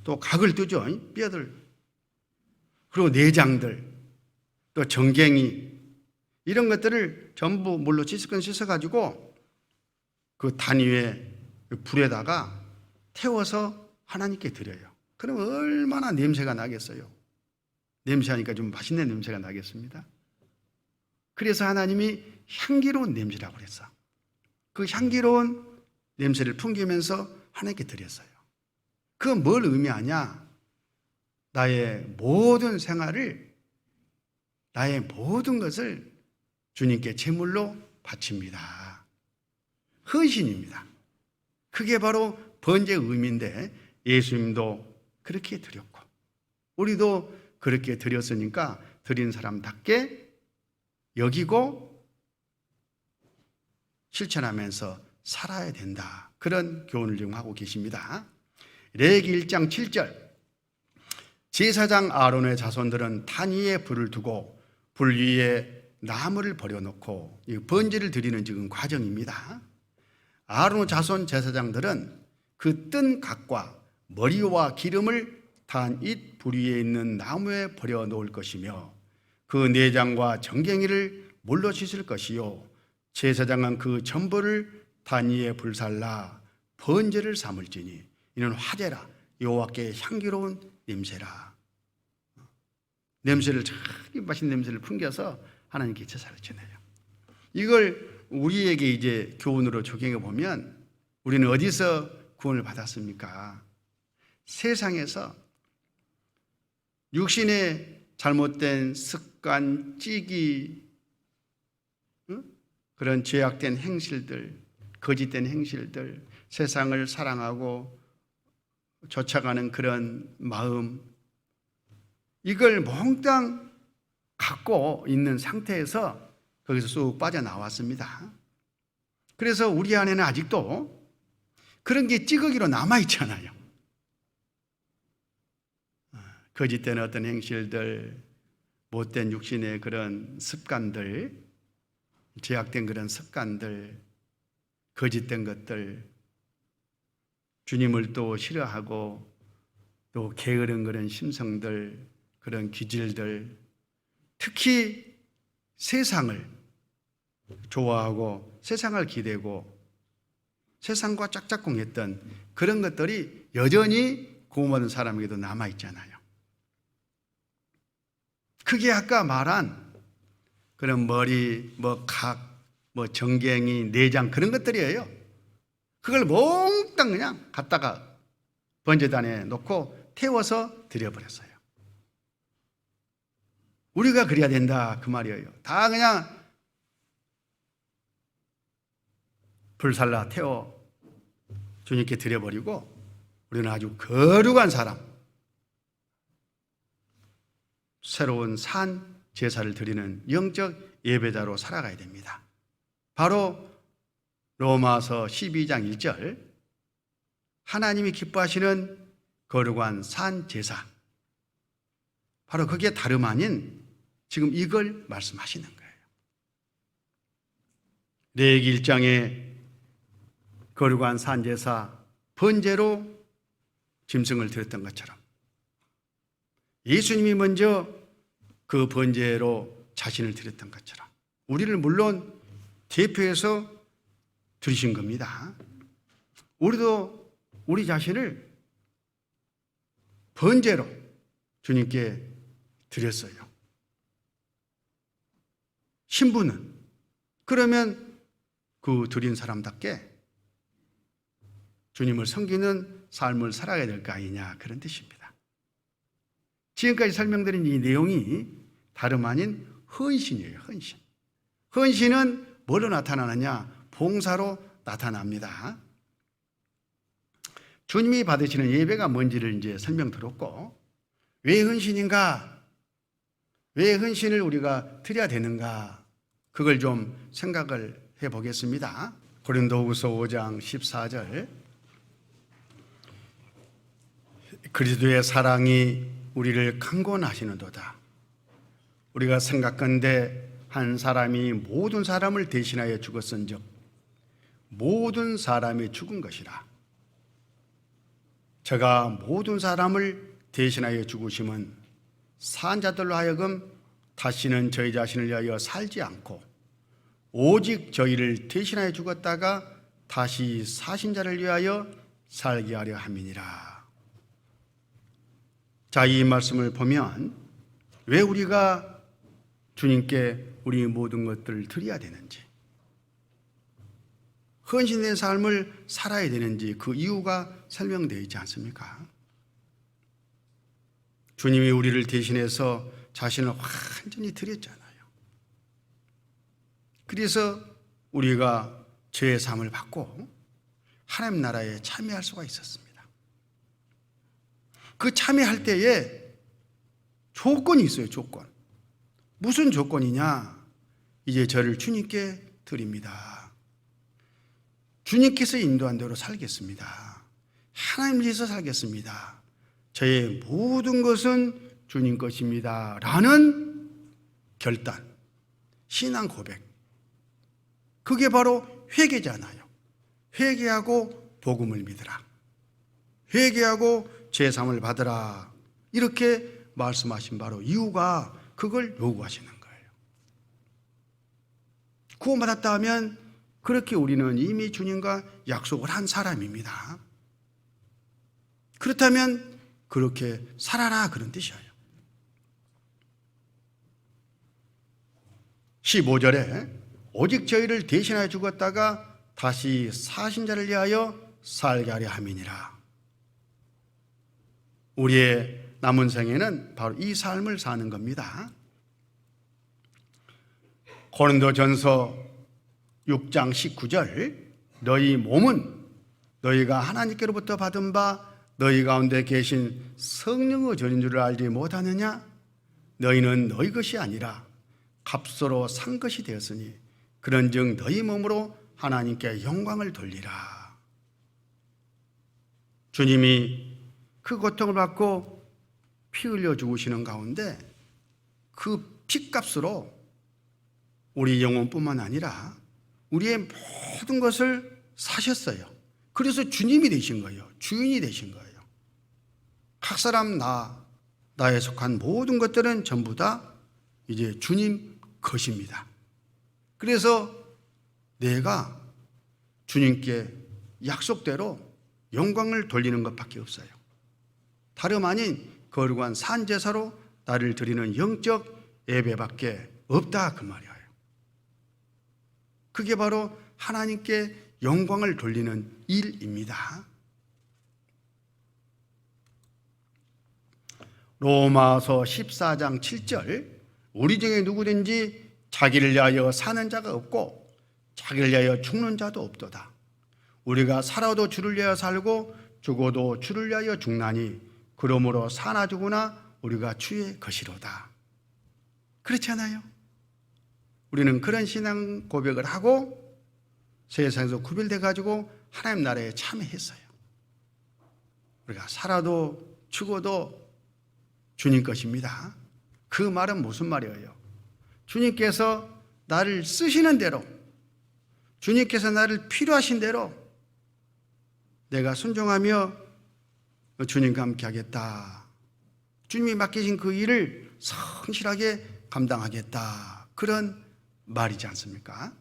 또 각을 뜨죠, 뼈들. 그리고 내장들, 또 정갱이, 이런 것들을 전부 물로 씻은 씻어가지고 그 단 위에 불에다가 태워서 하나님께 드려요. 그럼 얼마나 냄새가 나겠어요? 냄새하니까 좀 맛있는 냄새가 나겠습니다. 그래서 하나님이 향기로운 냄새라고 그랬어. 그 향기로운 냄새를 풍기면서 하나님께 드렸어요. 그건 뭘 의미하냐? 나의 모든 생활을, 나의 모든 것을 주님께 제물로 바칩니다. 헌신입니다. 그게 바로 번제의 의미인데, 예수님도 그렇게 드렸고 우리도 그렇게 드렸으니까 드린 사람답게 여기고 실천하면서 살아야 된다. 그런 교훈을 지금 하고 계십니다. 레위기 1장 7절, 제사장 아론의 자손들은 탄 위에 불을 두고 불 위에 나무를 버려놓고, 번제를 드리는 지금 과정입니다. 아론의 자손 제사장들은 그 뜬 각과 머리와 기름을 탄 잇 불 위에 있는 나무에 버려놓을 것이며, 그 내장과 정갱이를 물로 씻을 것이요, 제사장은 그 전부를 탄 위에 불살라 번제를 삼을지니 이는 화제라, 여호와께 향기로운 냄새라. 냄새를, 참 맛있는 냄새를 풍겨서 하나님께 제사를 지내요. 이걸 우리에게 이제 교훈으로 적용해 보면 우리는 어디서 구원을 받았습니까? 세상에서 육신의 잘못된 습관, 찌기, 그런 죄악된 행실들, 거짓된 행실들, 세상을 사랑하고 쫓아가는 그런 마음, 이걸 몽땅 갖고 있는 상태에서 거기서 쑥 빠져나왔습니다. 그래서 우리 안에는 아직도 그런 게 찌꺼기로 남아있잖아요. 거짓된 어떤 행실들, 못된 육신의 그런 습관들, 죄악된 그런 습관들, 거짓된 것들, 주님을 또 싫어하고 또 게으른 그런 심성들, 그런 기질들, 특히 세상을 좋아하고 세상을 기대고 세상과 짝짝꿍했던 그런 것들이 여전히 구원받은 사람에게도 남아있잖아요. 그게 아까 말한 그런 머리, 각, 정갱이, 내장, 그런 것들이에요. 그걸 몽땅 그냥 갖다가 번제단에 놓고 태워서 드려버렸어요. 우리가 그래야 된다, 그 말이에요. 다 그냥 불살라 태워 주님께 드려버리고 우리는 아주 거룩한 사람, 새로운 산 제사를 드리는 영적 예배자로 살아가야 됩니다. 바로 로마서 12장 1절, 하나님이 기뻐하시는 거룩한 산 제사, 바로 그게 다름 아닌 지금 이걸 말씀하시는 거예요. 레위기 1장에 거룩한 산 제사, 번제로 짐승을 드렸던 것처럼 예수님이 먼저 그 번제로 자신을 드렸던 것처럼 우리를 물론 대표해서 드리신 겁니다. 우리도 우리 자신을 번제로 주님께 드렸어요. 신부는 그러면 그 드린 사람답게 주님을 섬기는 삶을 살아가야 될 거 아니냐, 그런 뜻입니다. 지금까지 설명드린 이 내용이 다름 아닌 헌신이에요. 헌신. 헌신은 뭐로 나타나느냐? 봉사로 나타납니다. 주님이 받으시는 예배가 뭔지를 이제 설명 들었고, 왜 헌신인가? 왜 헌신을 우리가 드려야 되는가? 그걸 좀 생각을 해 보겠습니다. 고린도후서 5장 14절. 그리스도의 사랑이 우리를 강권하시는도다. 우리가 생각건대 한 사람이 모든 사람을 대신하여 죽었은즉 모든 사람이 죽은 것이라. 저가 모든 사람을 대신하여 죽으심은 산 자들로 하여금 다시는 저희 자신을 위하여 살지 않고 오직 저희를 대신하여 죽었다가 다시 사신 자를 위하여 살게 하려 함이니라. 자, 이 말씀을 보면 왜 우리가 주님께 우리 모든 것들을 드려야 되는지, 헌신된 삶을 살아야 되는지 그 이유가 설명되어 있지 않습니까? 주님이 우리를 대신해서 자신을 완전히 드렸잖아요. 그래서 우리가 죄의 사함을 받고 하나님 나라에 참여할 수가 있었습니다. 그 참여할 때에 조건이 있어요. 조건. 무슨 조건이냐? 이제 저를 주님께 드립니다. 주님께서 인도한 대로 살겠습니다. 하나님 위해서 살겠습니다. 저의 모든 것은 주님 것입니다. 라는 결단, 신앙 고백. 그게 바로 회개잖아요. 회개하고 복음을 믿으라. 회개하고 죄사함을 받으라. 이렇게 말씀하신 바로 이유가 그걸 요구하시는 거예요. 구원받았다 하면 그렇게 우리는 이미 주님과 약속을 한 사람입니다. 그렇다면 그렇게 살아라, 그런 뜻이에요. 15절에 오직 저희를 대신하여 죽었다가 다시 사신 자를 위하여 살게 하려 함이니라. 우리의 남은 생에는 바로 이 삶을 사는 겁니다. 고린도전서 6장 19절, 너희 몸은 너희가 하나님께로부터 받은 바 너희 가운데 계신 성령의 전인 줄을 알지 못하느냐? 너희는 너희 것이 아니라 값으로 산 것이 되었으니 그런즉 너희 몸으로 하나님께 영광을 돌리라. 주님이 그 고통을 받고 피 흘려 죽으시는 가운데 그 피값으로 우리 영혼뿐만 아니라 우리의 모든 것을 사셨어요. 그래서 주님이 되신 거예요. 주인이 되신 거예요. 각 사람 나에 속한 모든 것들은 전부 다 이제 주님 것입니다. 그래서 내가 주님께 약속대로 영광을 돌리는 것밖에 없어요. 다름 아닌 거룩한 산제사로 나를 드리는 영적 예배밖에 없다, 그 말이에요. 그게 바로 하나님께 영광을 돌리는 일입니다. 로마서 14장 7절, 우리 중에 누구든지 자기를 위하여 사는 자가 없고 자기를 위하여 죽는 자도 없도다. 우리가 살아도 주를 위하여 살고 죽어도 주를 위하여 죽나니 그러므로 사나 죽으나 우리가 주의 것이로다. 그렇잖아요. 우리는 그런 신앙 고백을 하고 세상에서 구별돼 가지고 하나님 나라에 참여했어요. 우리가 살아도 죽어도 주님 것입니다. 그 말은 무슨 말이에요? 주님께서 나를 쓰시는 대로, 주님께서 나를 필요하신 대로 내가 순종하며 주님과 함께 하겠다. 주님이 맡기신 그 일을 성실하게 감당하겠다. 그런 말이지 않습니까?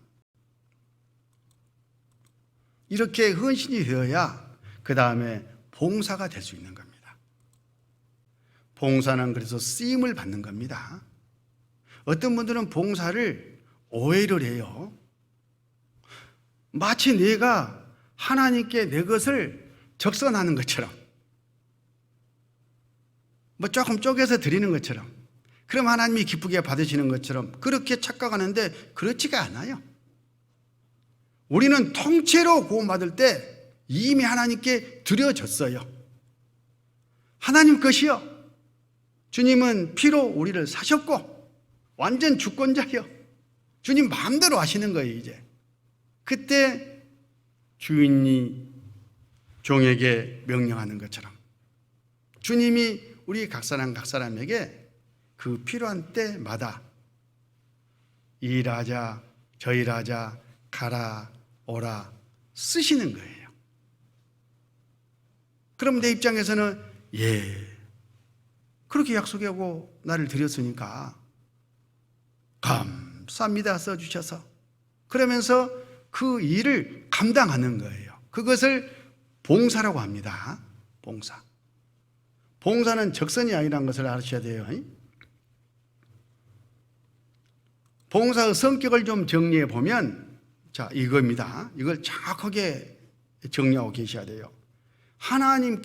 이렇게 헌신이 되어야 그 다음에 봉사가 될 수 있는 겁니다. 봉사는 그래서 쓰임을 받는 겁니다. 어떤 분들은 봉사를 오해를 해요. 마치 내가 하나님께 내 것을 적선하는 것처럼, 조금 쪼개서 드리는 것처럼, 그럼 하나님이 기쁘게 받으시는 것처럼 그렇게 착각하는데 그렇지가 않아요. 우리는 통째로 구원받을 때 이미 하나님께 드려졌어요. 하나님 것이요. 주님은 피로 우리를 사셨고 완전 주권자요. 주님 마음대로 하시는 거예요. 이제 그때 주인이 종에게 명령하는 것처럼 주님이 우리 각 사람에게 그 필요한 때마다 이 일하자 저 일하자 가라 오라 쓰시는 거예요. 그럼 내 입장에서는 그렇게 약속하고 나를 드렸으니까 감사합니다 써주셔서 그러면서 그 일을 감당하는 거예요. 그것을 봉사라고 합니다. 봉사. 봉사는 적선이 아니라는 것을 아셔야 돼요. 봉사의 성격을 좀 정리해 보면 자 이겁니다. 이걸 정확하게 정리하고 계셔야 돼요. 하나님이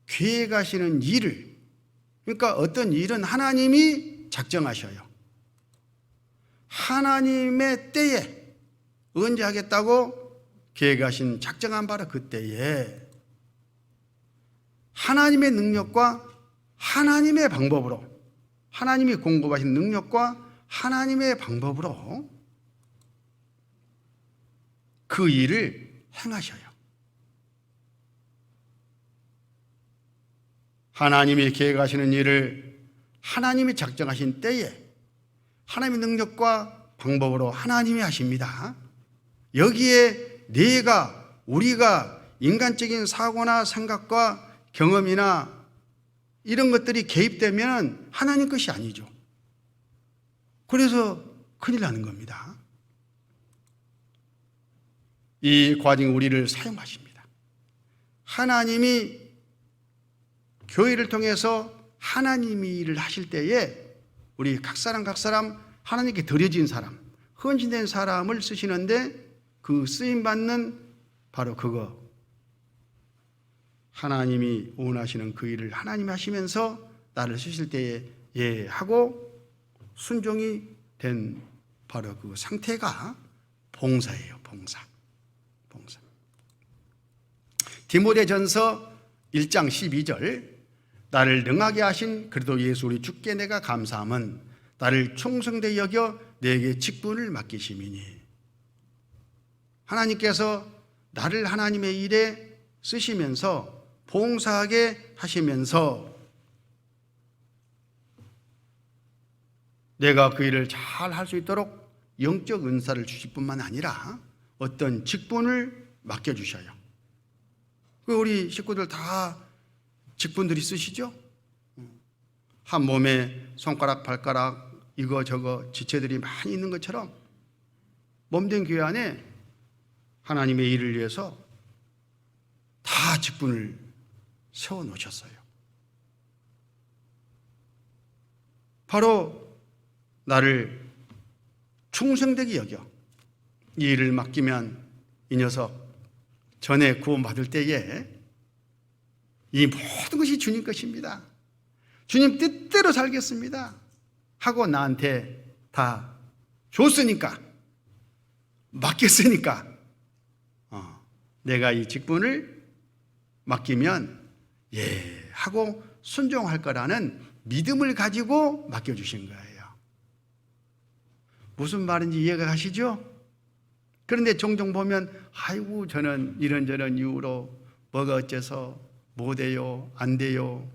계획하시는 일을, 그러니까 어떤 일은 하나님이 작정하셔요. 하나님의 때에 언제 하겠다고 계획하신 작정한 바로 그때에 하나님의 능력과 하나님의 방법으로, 하나님이 공급하신 능력과 하나님의 방법으로 그 일을 행하셔요. 하나님이 계획하시는 일을 하나님이 작정하신 때에 하나님의 능력과 방법으로 하나님이 하십니다. 여기에 우리가 인간적인 사고나 생각과 경험이나 이런 것들이 개입되면 하나님 것이 아니죠. 그래서 큰일 나는 겁니다. 이 과정이 우리를 사용하십니다. 하나님이 교회를 통해서 하나님이 일을 하실 때에 우리 각 사람 하나님께 드려진 사람, 헌신된 사람을 쓰시는데 그 쓰임받는 바로 그거 하나님이 원하시는 그 일을 하나님이 하시면서 나를 쓰실 때에 하고 순종이 된 바로 그 상태가 봉사예요. 봉사. 디모데전서 1장 12절 나를 능하게 하신 그리스도 예수 우리 주께 내가 감사함은 나를 충성되이 여겨 내게 직분을 맡기심이니. 하나님께서 나를 하나님의 일에 쓰시면서 봉사하게 하시면서 내가 그 일을 잘 할 수 있도록 영적 은사를 주실 뿐만 아니라 어떤 직분을 맡겨주셔요. 우리 식구들 다 직분들이 쓰시죠? 한 몸에 손가락, 발가락, 이거 저거 지체들이 많이 있는 것처럼 몸된 교회 안에 하나님의 일을 위해서 다 직분을 세워놓으셨어요. 바로 나를 충성되게 여겨 이 일을 맡기면 이 녀석 전에 구원받을 때에 이 모든 것이 주님 것입니다. 주님 뜻대로 살겠습니다 하고 나한테 다 줬으니까, 맡겼으니까 내가 이 직분을 맡기면 하고 순종할 거라는 믿음을 가지고 맡겨주신 거예요. 무슨 말인지 이해가 가시죠? 그런데 종종 보면 아이고 저는 이런저런 이유로 뭐가 어째서 못해요, 안 돼요,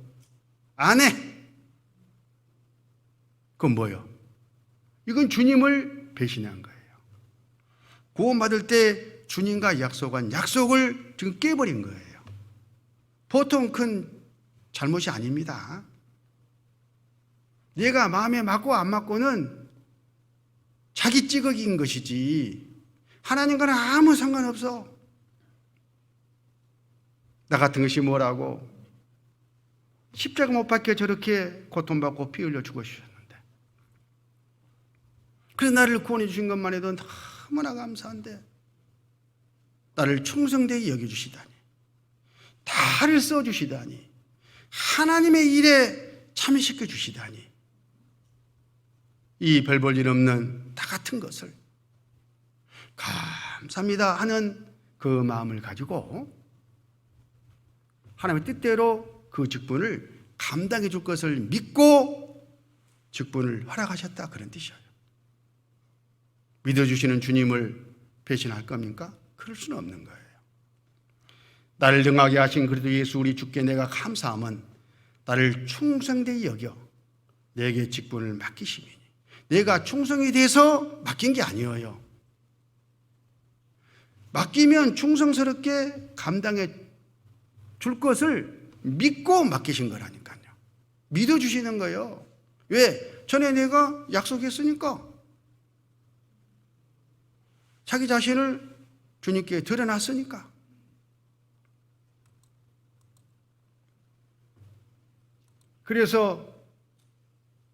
안 해. 그건 뭐예요? 이건 주님을 배신한 거예요. 구원받을 때 주님과 약속한 약속을 지금 깨버린 거예요. 보통 큰 잘못이 아닙니다. 내가 마음에 맞고 안 맞고는 자기 찌꺼기인 것이지 하나님과는 아무 상관없어. 나 같은 것이 뭐라고 십자가 못 박혀 저렇게 고통받고 피 흘려 죽으셨는데, 그래서 나를 구원해 주신 것만 해도 너무나 감사한데 나를 충성되게 여겨주시다니, 나를 써주시다니, 하나님의 일에 참여시켜 주시다니, 이 별 볼 일 없는 다 같은 것을 감사합니다 하는 그 마음을 가지고 하나님의 뜻대로 그 직분을 감당해 줄 것을 믿고 직분을 허락하셨다, 그런 뜻이에요. 믿어주시는 주님을 배신할 겁니까? 그럴 수는 없는 거예요. 나를 등하게 하신 그리스도 예수 우리 주께 내가 감사함은 나를 충성되이 여겨 내게 직분을 맡기심이니, 내가 충성이 돼서 맡긴 게 아니에요. 맡기면 충성스럽게 감당해 줄 것을 믿고 맡기신 거라니까요. 믿어주시는 거예요. 왜? 전에 내가 약속했으니까. 자기 자신을 주님께 드러났으니까. 그래서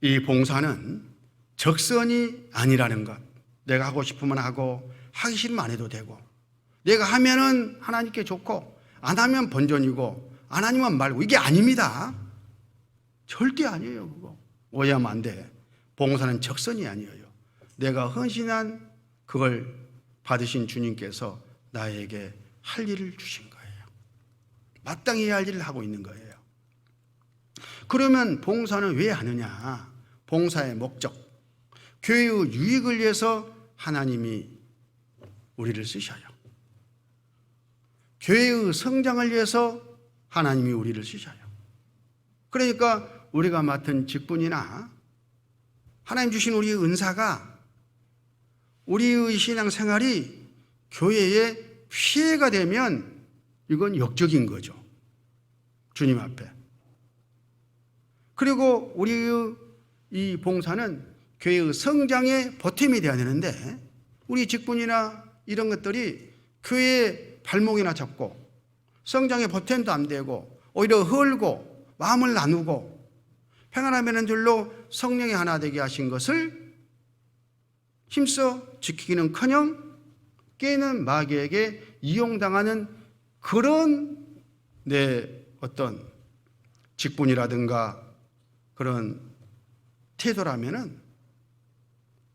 이 봉사는 적선이 아니라는 것. 내가 하고 싶으면 하고 하기 싫으면 안 해도 되고, 내가 하면은 하나님께 좋고 안 하면 번전이고 안 하면 말고, 이게 아닙니다. 절대 아니에요. 그거 오해하면 안 돼. 봉사는 적선이 아니에요. 내가 헌신한 그걸 받으신 주님께서 나에게 할 일을 주신 거예요. 마땅히 할 일을 하고 있는 거예요. 그러면 봉사는 왜 하느냐? 봉사의 목적, 교회의 유익을 위해서 하나님이 우리를 쓰셔요. 교회의 성장을 위해서 하나님이 우리를 쓰셔요. 그러니까 우리가 맡은 직분이나 하나님 주신 우리의 은사가 우리의 신앙생활이 교회에 피해가 되면 이건 역적인 거죠, 주님 앞에. 그리고 우리의 이 봉사는 교회의 성장에 보탬이 되어야 되는데, 우리 직분이나 이런 것들이 교회의 발목이나 잡고 성장의 보탬도 안 되고 오히려 헐고 마음을 나누고 평안하면 줄로 성령이 하나 되게 하신 것을 힘써 지키기는커녕 깨는 마귀에게 이용당하는 그런 내 어떤 직분이라든가 그런 태도라면은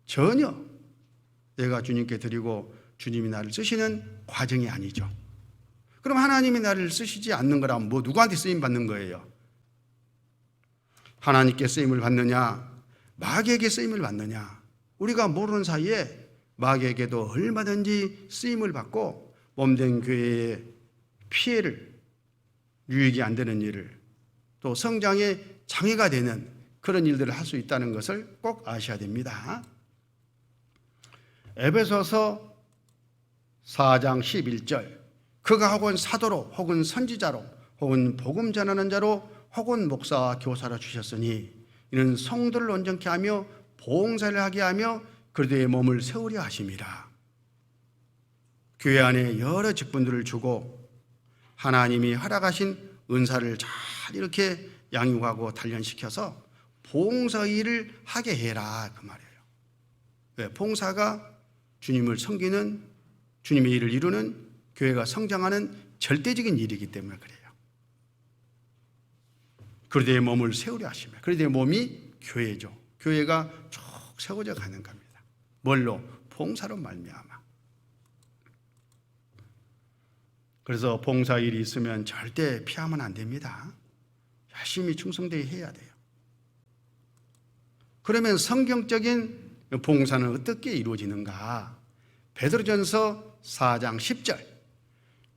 전혀 내가 주님께 드리고 주님이 나를 쓰시는 과정이 아니죠. 그럼 하나님이 나를 쓰시지 않는 거라면 뭐 누구한테 쓰임 받는 거예요? 하나님께 쓰임을 받느냐, 마귀에게 쓰임을 받느냐? 우리가 모르는 사이에 마귀에게도 얼마든지 쓰임을 받고 몸된 교회의 피해를, 유익이 안 되는 일을, 또 성장에 장애가 되는 그런 일들을 할 수 있다는 것을 꼭 아셔야 됩니다. 에베소서 4장 11절, 그가 혹은 사도로 혹은 선지자로 혹은 복음 전하는 자로 혹은 목사와 교사로 주셨으니 이는 성도를 온전케 하며 봉사를 하게 하며 그리스도의 몸을 세우려 하심이라. 교회 안에 여러 직분들을 주고 하나님이 허락하신 은사를 잘 이렇게 양육하고 단련시켜서 봉사 일을 하게 해라, 그 말이에요. 왜? 봉사가 주님을 섬기는, 주님의 일을 이루는, 교회가 성장하는 절대적인 일이기 때문에 그래요. 그리스도의 몸을 세우려 하시며, 그리스도의 몸이 교회죠. 교회가 쭉 세워져 가는 겁니다. 뭘로? 봉사로 말미암아. 그래서 봉사 일이 있으면 절대 피하면 안 됩니다. 열심히 충성되게 해야 돼요. 그러면 성경적인 봉사는 어떻게 이루어지는가? 베드로전서 4장 10절,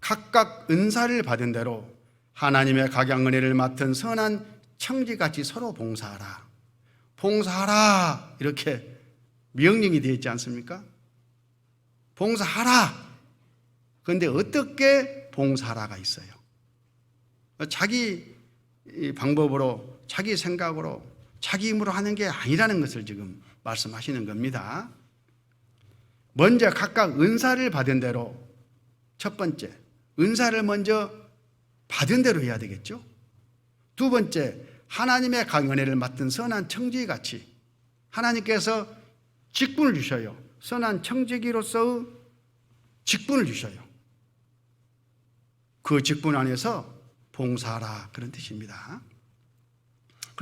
각각 은사를 받은 대로 하나님의 각양 은혜를 맡은 선한 청지같이 서로 봉사하라. 봉사하라, 이렇게 명령이 되어 있지 않습니까? 봉사하라. 그런데 어떻게 봉사하라가 있어요? 자기 방법으로, 자기 생각으로, 자기 힘으로 하는 게 아니라는 것을 지금 말씀하시는 겁니다. 먼저 각각 은사를 받은 대로, 첫 번째 은사를 먼저 받은 대로 해야 되겠죠. 두 번째, 하나님의 강은혜를 맡은 선한 청지기같이 하나님께서 직분을 주셔요. 선한 청지기로서의 직분을 주셔요. 그 직분 안에서 봉사하라, 그런 뜻입니다.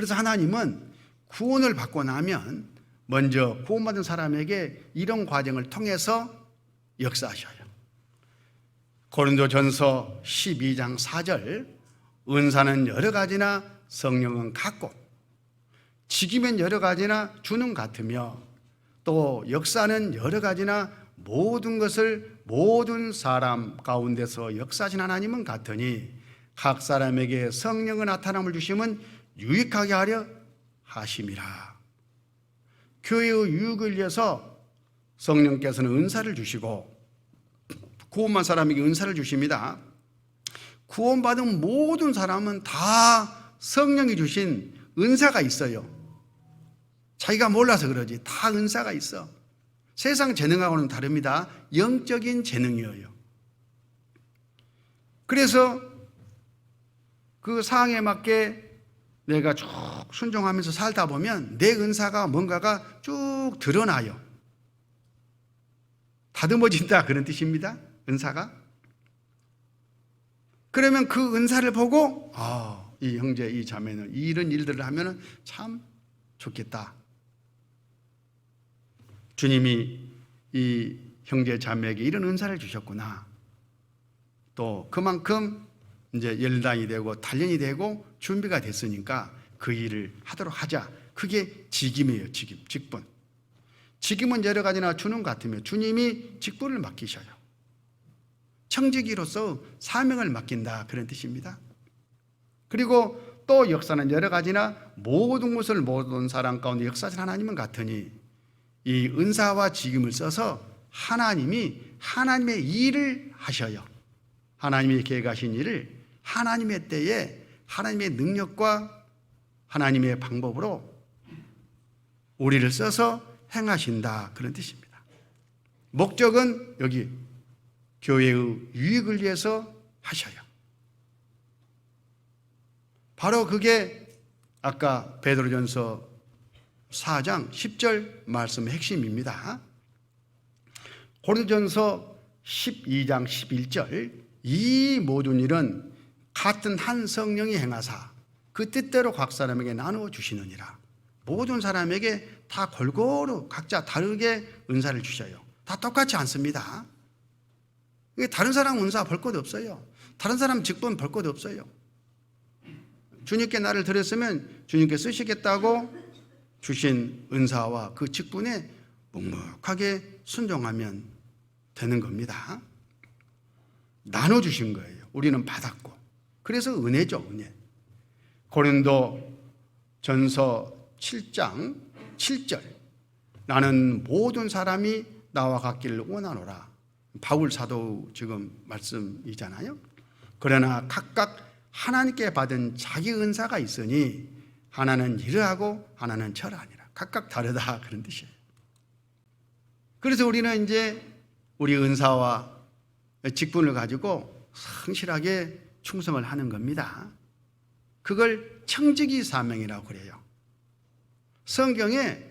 그래서 하나님은 구원을 받고 나면 먼저 구원받은 사람에게 이런 과정을 통해서 역사하셔요. 고린도전서 12장 4절, 은사는 여러 가지나 성령은 같고 직임은 여러 가지나 주는 같으며 또 역사는 여러 가지나 모든 것을 모든 사람 가운데서 역사하신 하나님은 같으니 각 사람에게 성령의 나타남을 주심은 유익하게 하려 하심이라. 교회의 유익을 위해서 성령께서는 은사를 주시고 구원받은 사람에게 은사를 주십니다. 구원받은 모든 사람은 다 성령이 주신 은사가 있어요. 자기가 몰라서 그러지 다 은사가 있어. 세상 재능하고는 다릅니다. 영적인 재능이에요. 그래서 그 상황에 맞게 내가 쭉 순종하면서 살다 보면 내 은사가 뭔가가 쭉 드러나요. 다듬어진다 그런 뜻입니다. 은사가. 그러면 그 은사를 보고 이 형제 이 자매는 이런 일들을 하면 참 좋겠다. 주님이 이 형제 자매에게 이런 은사를 주셨구나. 또 그만큼 이제 연단이 되고 단련이 되고 준비가 됐으니까 그 일을 하도록 하자. 그게 직임이에요. 직분. 직임은 여러 가지나 주는 같으며 주님이 직분을 맡기셔요. 청지기로서 사명을 맡긴다 그런 뜻입니다. 그리고 또 역사는 여러 가지나 모든 것을 모든 사람 가운데 역사하신 하나님은 같으니 이 은사와 직임을 써서 하나님이 하나님의 일을 하셔요. 하나님이 계획하신 일을 하나님의 때에 하나님의 능력과 하나님의 방법으로 우리를 써서 행하신다 그런 뜻입니다. 목적은 여기 교회의 유익을 위해서 하셔요. 바로 그게 아까 베드로전서 4장 10절 말씀의 핵심입니다. 고린도전서 12장 11절 이 모든 일은 같은 한 성령이 행하사 그 뜻대로 각 사람에게 나누어 주시느니라. 모든 사람에게 다 골고루 각자 다르게 은사를 주셔요. 다 똑같지 않습니다. 다른 사람 은사 볼 것 없어요. 다른 사람 직분 볼 것 없어요. 주님께 나를 드렸으면 주님께 쓰시겠다고 주신 은사와 그 직분에 묵묵하게 순종하면 되는 겁니다. 나눠주신 거예요. 우리는 받았고. 그래서 은혜죠, 은혜. 고린도 전서 7장 7절 나는 모든 사람이 나와 같기를 원하노라. 바울 사도 지금 말씀이잖아요. 그러나 각각 하나님께 받은 자기 은사가 있으니 하나는 이러하고 하나는 저러하니라. 각각 다르다 그런 뜻이에요. 그래서 우리는 이제 우리 은사와 직분을 가지고 성실하게 충성을 하는 겁니다. 그걸 청지기 사명이라고 그래요. 성경에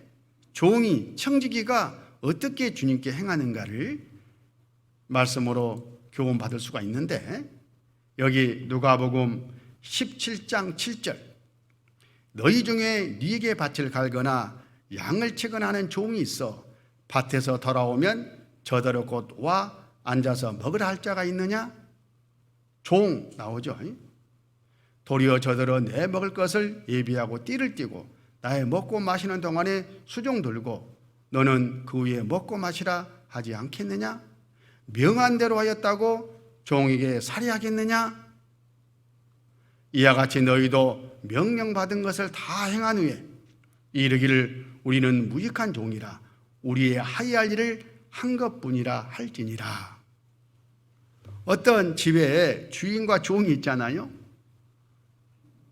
종이 청지기가 어떻게 주님께 행하는가를 말씀으로 교훈받을 수가 있는데 여기 누가복음 17장 7절 너희 중에 네게 밭을 갈거나 양을 치거나 하는 종이 있어 밭에서 돌아오면 저더러 곧 와 앉아서 먹으라 할 자가 있느냐? 종 나오죠. 도리어 저더러 내 먹을 것을 예비하고 띠를 띠고 나의 먹고 마시는 동안에 수종 들고 너는 그 위에 먹고 마시라 하지 않겠느냐? 명한 대로 하였다고 종에게 살해하겠느냐? 이와 같이 너희도 명령받은 것을 다 행한 후에 이르기를 우리는 무익한 종이라 우리의 하여야 할 일을 한 것뿐이라 할지니라. 어떤 집에 주인과 종이 있잖아요.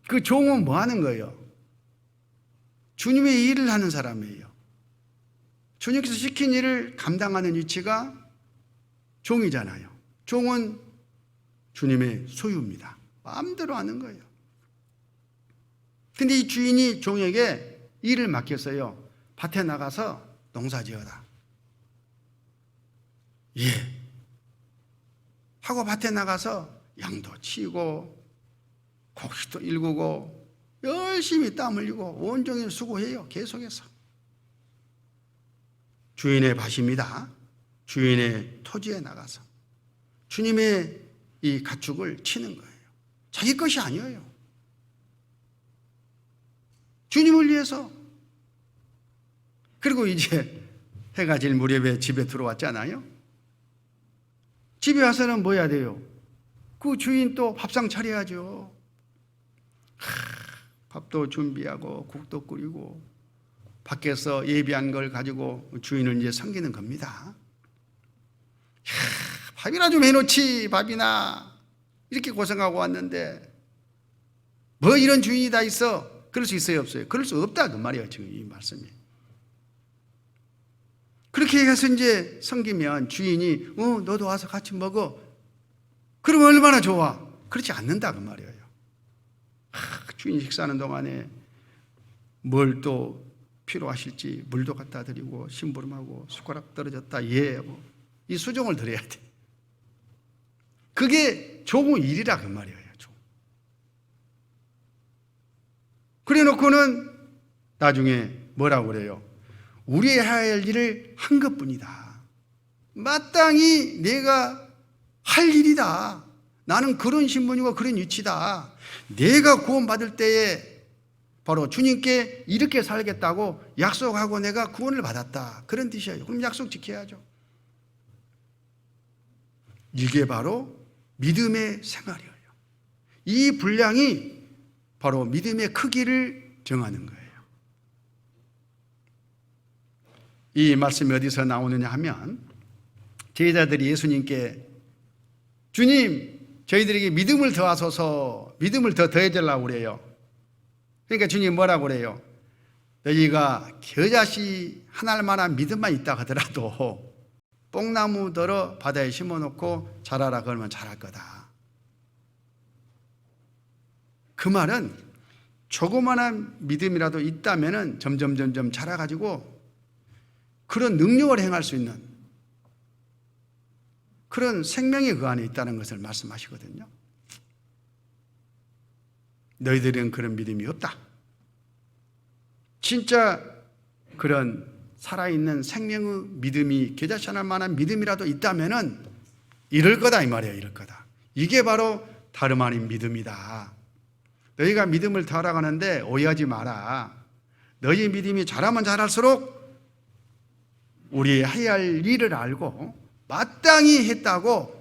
그 종은 뭐 하는 거예요? 주님의 일을 하는 사람이에요. 주님께서 시킨 일을 감당하는 위치가 종이잖아요. 종은 주님의 소유입니다. 마음대로 하는 거예요. 근데 이 주인이 종에게 일을 맡겼어요. 밭에 나가서 농사 지어라. 예. 하고 밭에 나가서 양도 치고 고기도 일구고 열심히 땀 흘리고 온종일 수고해요. 계속해서. 주인의 밭입니다. 주인의 토지에 나가서 주님의 이 가축을 치는 거예요. 자기 것이 아니에요. 주님을 위해서. 그리고 이제 해가 질 무렵에 집에 들어왔잖아요. 집에 와서는 뭐 해야 돼요? 그 주인 또 밥상 차려야죠. 밥도 준비하고 국도 끓이고 밖에서 예비한 걸 가지고 주인을 이제 섬기는 겁니다. 밥이나 좀 해놓지, 밥이나. 이렇게 고생하고 왔는데 뭐 이런 주인이 다 있어? 그럴 수 있어요, 없어요? 그럴 수 없다 그 말이에요, 지금 이 말씀이. 그렇게 해서 이제 섬기면 주인이 너도 와서 같이 먹어. 그러면 얼마나 좋아. 그렇지 않는다 그 말이에요. 주인 식사하는 동안에 뭘 또 필요하실지 물도 갖다 드리고 심부름하고 숟가락 떨어졌다 이 수종을 드려야 돼. 그게 좋은 일이라 그 말이에요. 그래 놓고는 나중에 뭐라고 그래요? 우리 해야 할 일을 한 것뿐이다. 마땅히 내가 할 일이다. 나는 그런 신분이고 그런 위치다. 내가 구원받을 때에 바로 주님께 이렇게 살겠다고 약속하고 내가 구원을 받았다. 그런 뜻이에요. 그럼 약속 지켜야죠. 이게 바로 믿음의 생활이에요. 이 분량이 바로 믿음의 크기를 정하는 거예요. 이 말씀이 어디서 나오느냐 하면 제자들이 예수님께 주님, 저희들에게 믿음을 더하소서, 믿음을 더 더해달라고 그래요. 그러니까 주님 뭐라고 그래요? 너희가 겨자씨 하나만한 믿음만 있다 하더라도 뽕나무 들어 바다에 심어놓고 자라라 그러면 자랄 거다. 그 말은 조그마한 믿음이라도 있다면 점점 자라가지고 그런 능력을 행할 수 있는 그런 생명이 그 안에 있다는 것을 말씀하시거든요. 너희들은 그런 믿음이 없다. 진짜 그런 살아있는 생명의 믿음이 겨자씨 하나만한 믿음이라도 있다면 이럴 거다 이 말이에요. 이럴 거다. 이게 바로 다름 아닌 믿음이다. 너희가 믿음을 더하라가는데 오해하지 마라. 너희 믿음이 자라면 자랄수록 우리 해야 할 일을 알고 마땅히 했다고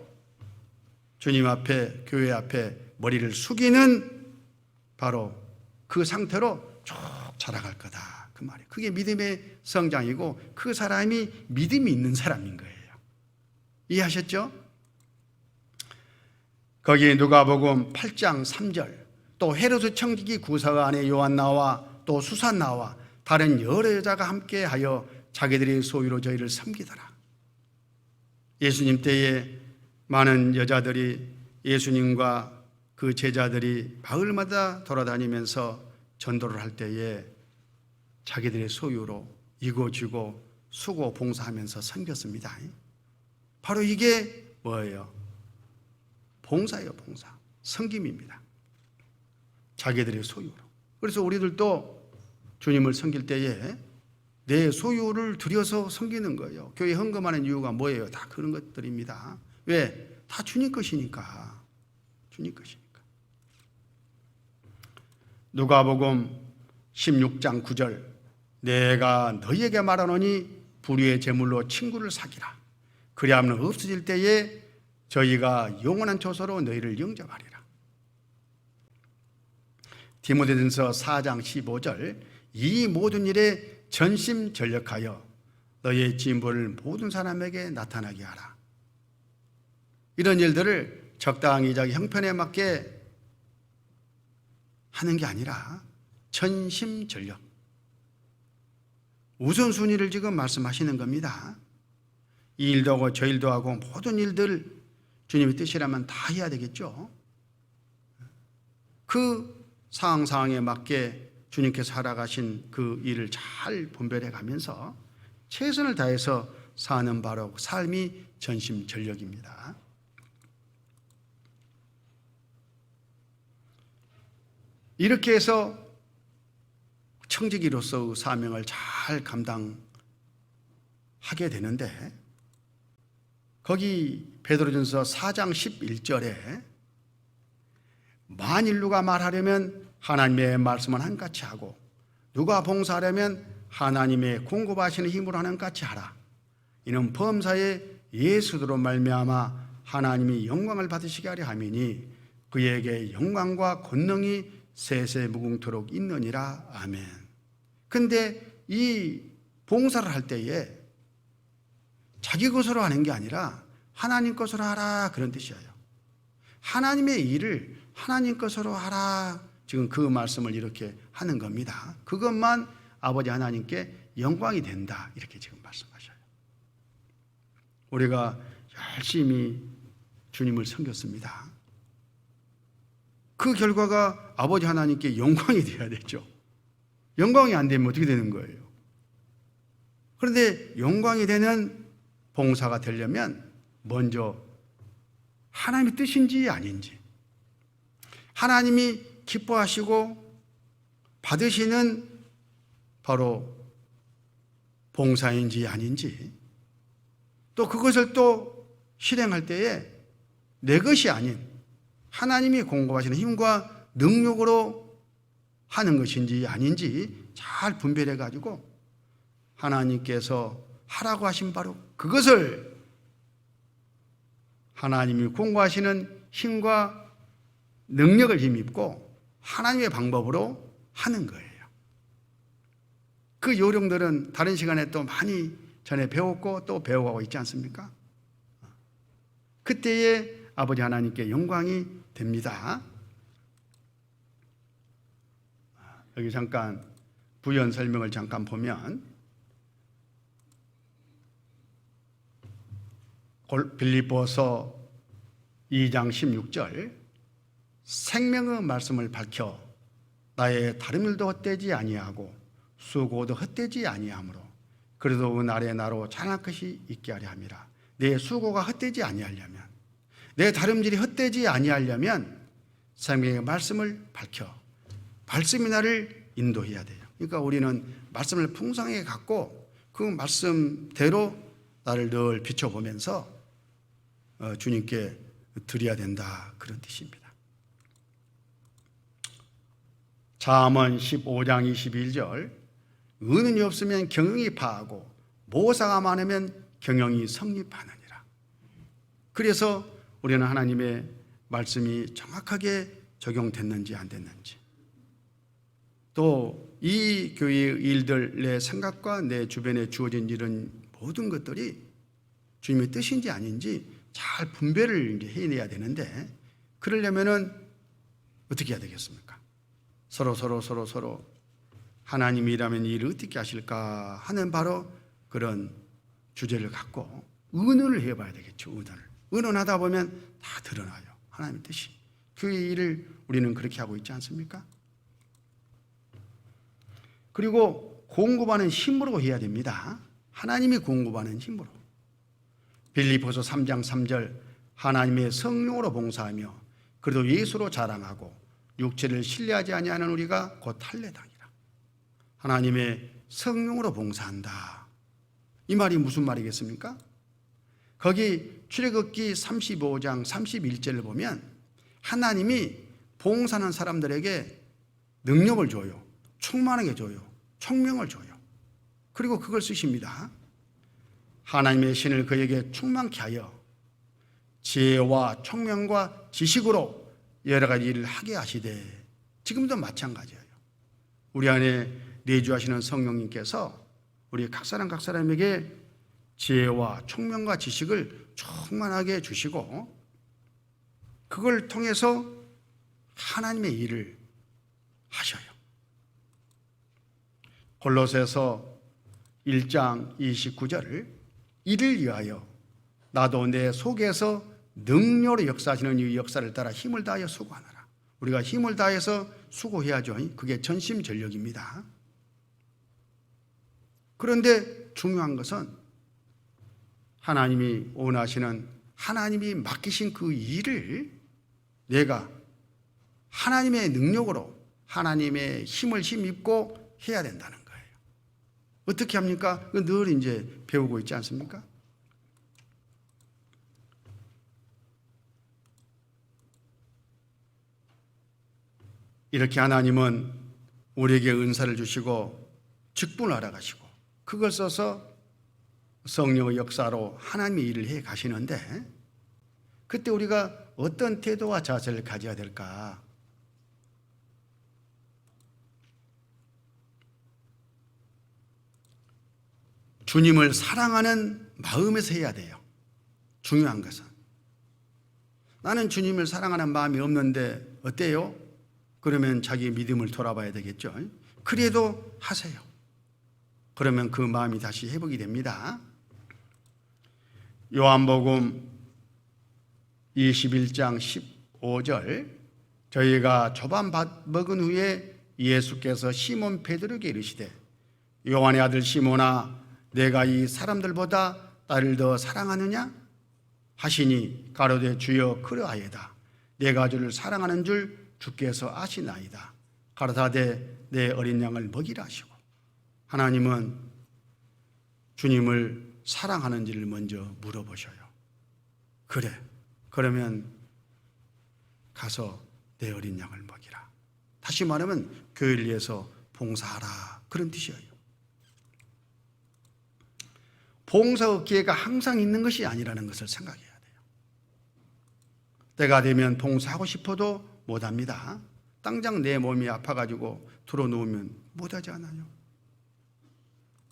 주님 앞에, 교회 앞에 머리를 숙이는 바로 그 상태로 쭉 자라갈 거다. 그 말이에요. 그게 믿음의 성장이고 그 사람이 믿음이 있는 사람인 거예요. 이해하셨죠? 거기 누가복음 8장 3절 또 헤로드 청지기 구사가 안에 요한나와 또 수산나와 다른 여러 여자가 함께하여 자기들의 소유로 저희를 섬기더라. 예수님 때에 많은 여자들이 예수님과 그 제자들이 마을마다 돌아다니면서 전도를 할 때에 자기들의 소유로 이고지고 수고 봉사하면서 섬겼습니다. 바로 이게 뭐예요? 봉사예요, 봉사. 섬김입니다. 자기들의 소유로. 그래서 우리들도 주님을 섬길 때에 내 소유를 들여서 섬기는 거예요. 교회 헌금하는 이유가 뭐예요? 다 그런 것들입니다. 왜? 다 주님 것이니까. 주님 것이니까. 누가복음 16장 9절 내가 너희에게 말하노니 불의의 제물로 친구를 사기라. 그리하면 없어질 때에 저희가 영원한 조서로 너희를 영접하리라. 디모데전서 4장 15절 이 모든 일에 전심전력하여 너희의 진보를 모든 사람에게 나타나게 하라. 이런 일들을 적당히 자기 형편에 맞게 하는 게 아니라 전심전력 우선순위를 지금 말씀하시는 겁니다. 이 일도 하고 저 일도 하고 모든 일들 주님의 뜻이라면 다 해야 되겠죠. 그 상황에 맞게 주님께서 살아가신 그 일을 잘 분별해 가면서 최선을 다해서 사는 바로 삶이 전심전력입니다. 이렇게 해서 청지기로서의 사명을 잘 감당하게 되는데, 거기 베드로전서 4장 11절에 만일 누가 말하려면 하나님의 말씀은 한같이 하고 누가 봉사하려면 하나님의 공급하시는 힘으로 하는 같이 하라. 이는 범사에 예수로 말미암아 하나님이 영광을 받으시게 하려 함이니 그에게 영광과 권능이 세세 무궁토록 있느니라. 아멘. 근데 이 봉사를 할 때에 자기 것으로 하는 게 아니라 하나님 것으로 하라, 그런 뜻이에요. 하나님의 일을 하나님 것으로 하라, 지금 그 말씀을 이렇게 하는 겁니다. 그것만 아버지 하나님께 영광이 된다, 이렇게 지금 말씀하셔요. 우리가 열심히 주님을 섬겼습니다. 그 결과가 아버지 하나님께 영광이 되어야 되죠. 영광이 안 되면 어떻게 되는 거예요? 그런데 영광이 되는 봉사가 되려면 먼저 하나님의 뜻인지 아닌지, 하나님이 기뻐하시고 받으시는 바로 봉사인지 아닌지, 또 그것을 또 실행할 때에 내 것이 아닌 하나님이 공급하시는 힘과 능력으로 하는 것인지 아닌지 잘 분별해 가지고 하나님께서 하라고 하신 바로 그것을 하나님이 공급하시는 힘과 능력을 힘입고 하나님의 방법으로 하는 거예요. 그 요령들은 다른 시간에 또 많이 전에 배웠고 또 배워가고 있지 않습니까? 그때에 아버지 하나님께 영광이 됩니다. 여기 잠깐 부연 설명을 잠깐 보면, 빌립보서 2장 16절, 생명의 말씀을 밝혀 나의 다른 일도 헛되지 아니하고 수고도 헛되지 아니하므로 그래도 은아래 나로 자랑할 것이 있게 하려 함이라. 내 수고가 헛되지 아니하려면, 내 다름질이 헛되지 아니하려면 생명의 말씀을 밝혀 말씀이 나를 인도해야 돼요. 그러니까 우리는 말씀을 풍성하게 갖고 그 말씀대로 나를 늘 비춰보면서 주님께 드려야 된다, 그런 뜻입니다. 잠언 15장 21절, 의논이 없으면 경영이 파하고 모사가 많으면 경영이 성립하느니라. 그래서 우리는 하나님의 말씀이 정확하게 적용됐는지 안 됐는지, 또 이 교회의 일들, 내 생각과 내 주변에 주어진 일은 모든 것들이 주님의 뜻인지 아닌지 잘 분별을 이제 해내야 되는데, 그러려면은 어떻게 해야 되겠습니까? 서로 하나님이라면 이 일을 어떻게 하실까 하는 바로 그런 주제를 갖고 의논을 해봐야 되겠죠. 의논하다 보면 다 드러나요, 하나님의 뜻이. 그 일을 우리는 그렇게 하고 있지 않습니까? 그리고 공급하는 힘으로 해야 됩니다. 하나님이 공급하는 힘으로. 빌립보서 3장 3절, 하나님의 성령으로 봉사하며 그래도 예수로 자랑하고 육체를 신뢰하지 아니하는 우리가 곧 할례당이라. 하나님의 성령으로 봉사한다, 이 말이 무슨 말이겠습니까? 거기 출애굽기 35장 31절을 보면 하나님이 봉사하는 사람들에게 능력을 줘요, 충만하게 줘요, 총명을 줘요. 그리고 그걸 쓰십니다. 하나님의 신을 그에게 충만케 하여 지혜와 총명과 지식으로 여러 가지 일을 하게 하시되, 지금도 마찬가지예요. 우리 안에 내주하시는 성령님께서 우리 각 사람에게 지혜와 총명과 지식을 충만하게 주시고 그걸 통해서 하나님의 일을 하셔요. 골로새서 1장 29절을 이를 위하여 나도 내 속에서 능력으로 역사하시는 이 역사를 따라 힘을 다하여 수고하노라. 우리가 힘을 다해서 수고해야죠. 그게 전심전력입니다. 그런데 중요한 것은 하나님이 원하시는, 하나님이 맡기신 그 일을 내가 하나님의 능력으로, 하나님의 힘을 힘입고 해야 된다는 거예요. 어떻게 합니까? 늘 이제 배우고 있지 않습니까? 이렇게 하나님은 우리에게 은사를 주시고 직분을 알아가시고 그걸 써서 성령의 역사로 하나님의 일을 해 가시는데, 그때 우리가 어떤 태도와 자세를 가져야 될까? 주님을 사랑하는 마음에서 해야 돼요. 중요한 것은. 나는 주님을 사랑하는 마음이 없는데 어때요? 그러면 자기 믿음을 돌아봐야 되겠죠. 그래도 하세요. 그러면 그 마음이 다시 회복이 됩니다. 요한복음 21장 15절, 저희가 조반 먹은 후에 예수께서 시몬 베드로에게 이르시되 요한의 아들 시몬아, 내가 이 사람들보다 나를 더 사랑하느냐 하시니 가로되 주여 그러하이다. 내가 주를 사랑하는 줄 주께서 아시나이다. 가로사대 내 어린 양을 먹이라 하시고, 하나님은 주님을 사랑하는지를 먼저 물어보셔요. 그래, 그러면 가서 내 어린 양을 먹이라. 다시 말하면 교회를 위해서 봉사하라, 그런 뜻이에요. 봉사의 기회가 항상 있는 것이 아니라는 것을 생각해야 돼요. 때가 되면 봉사하고 싶어도 못합니다. 당장 내 몸이 아파가지고 들어놓으면 못하지 않아요.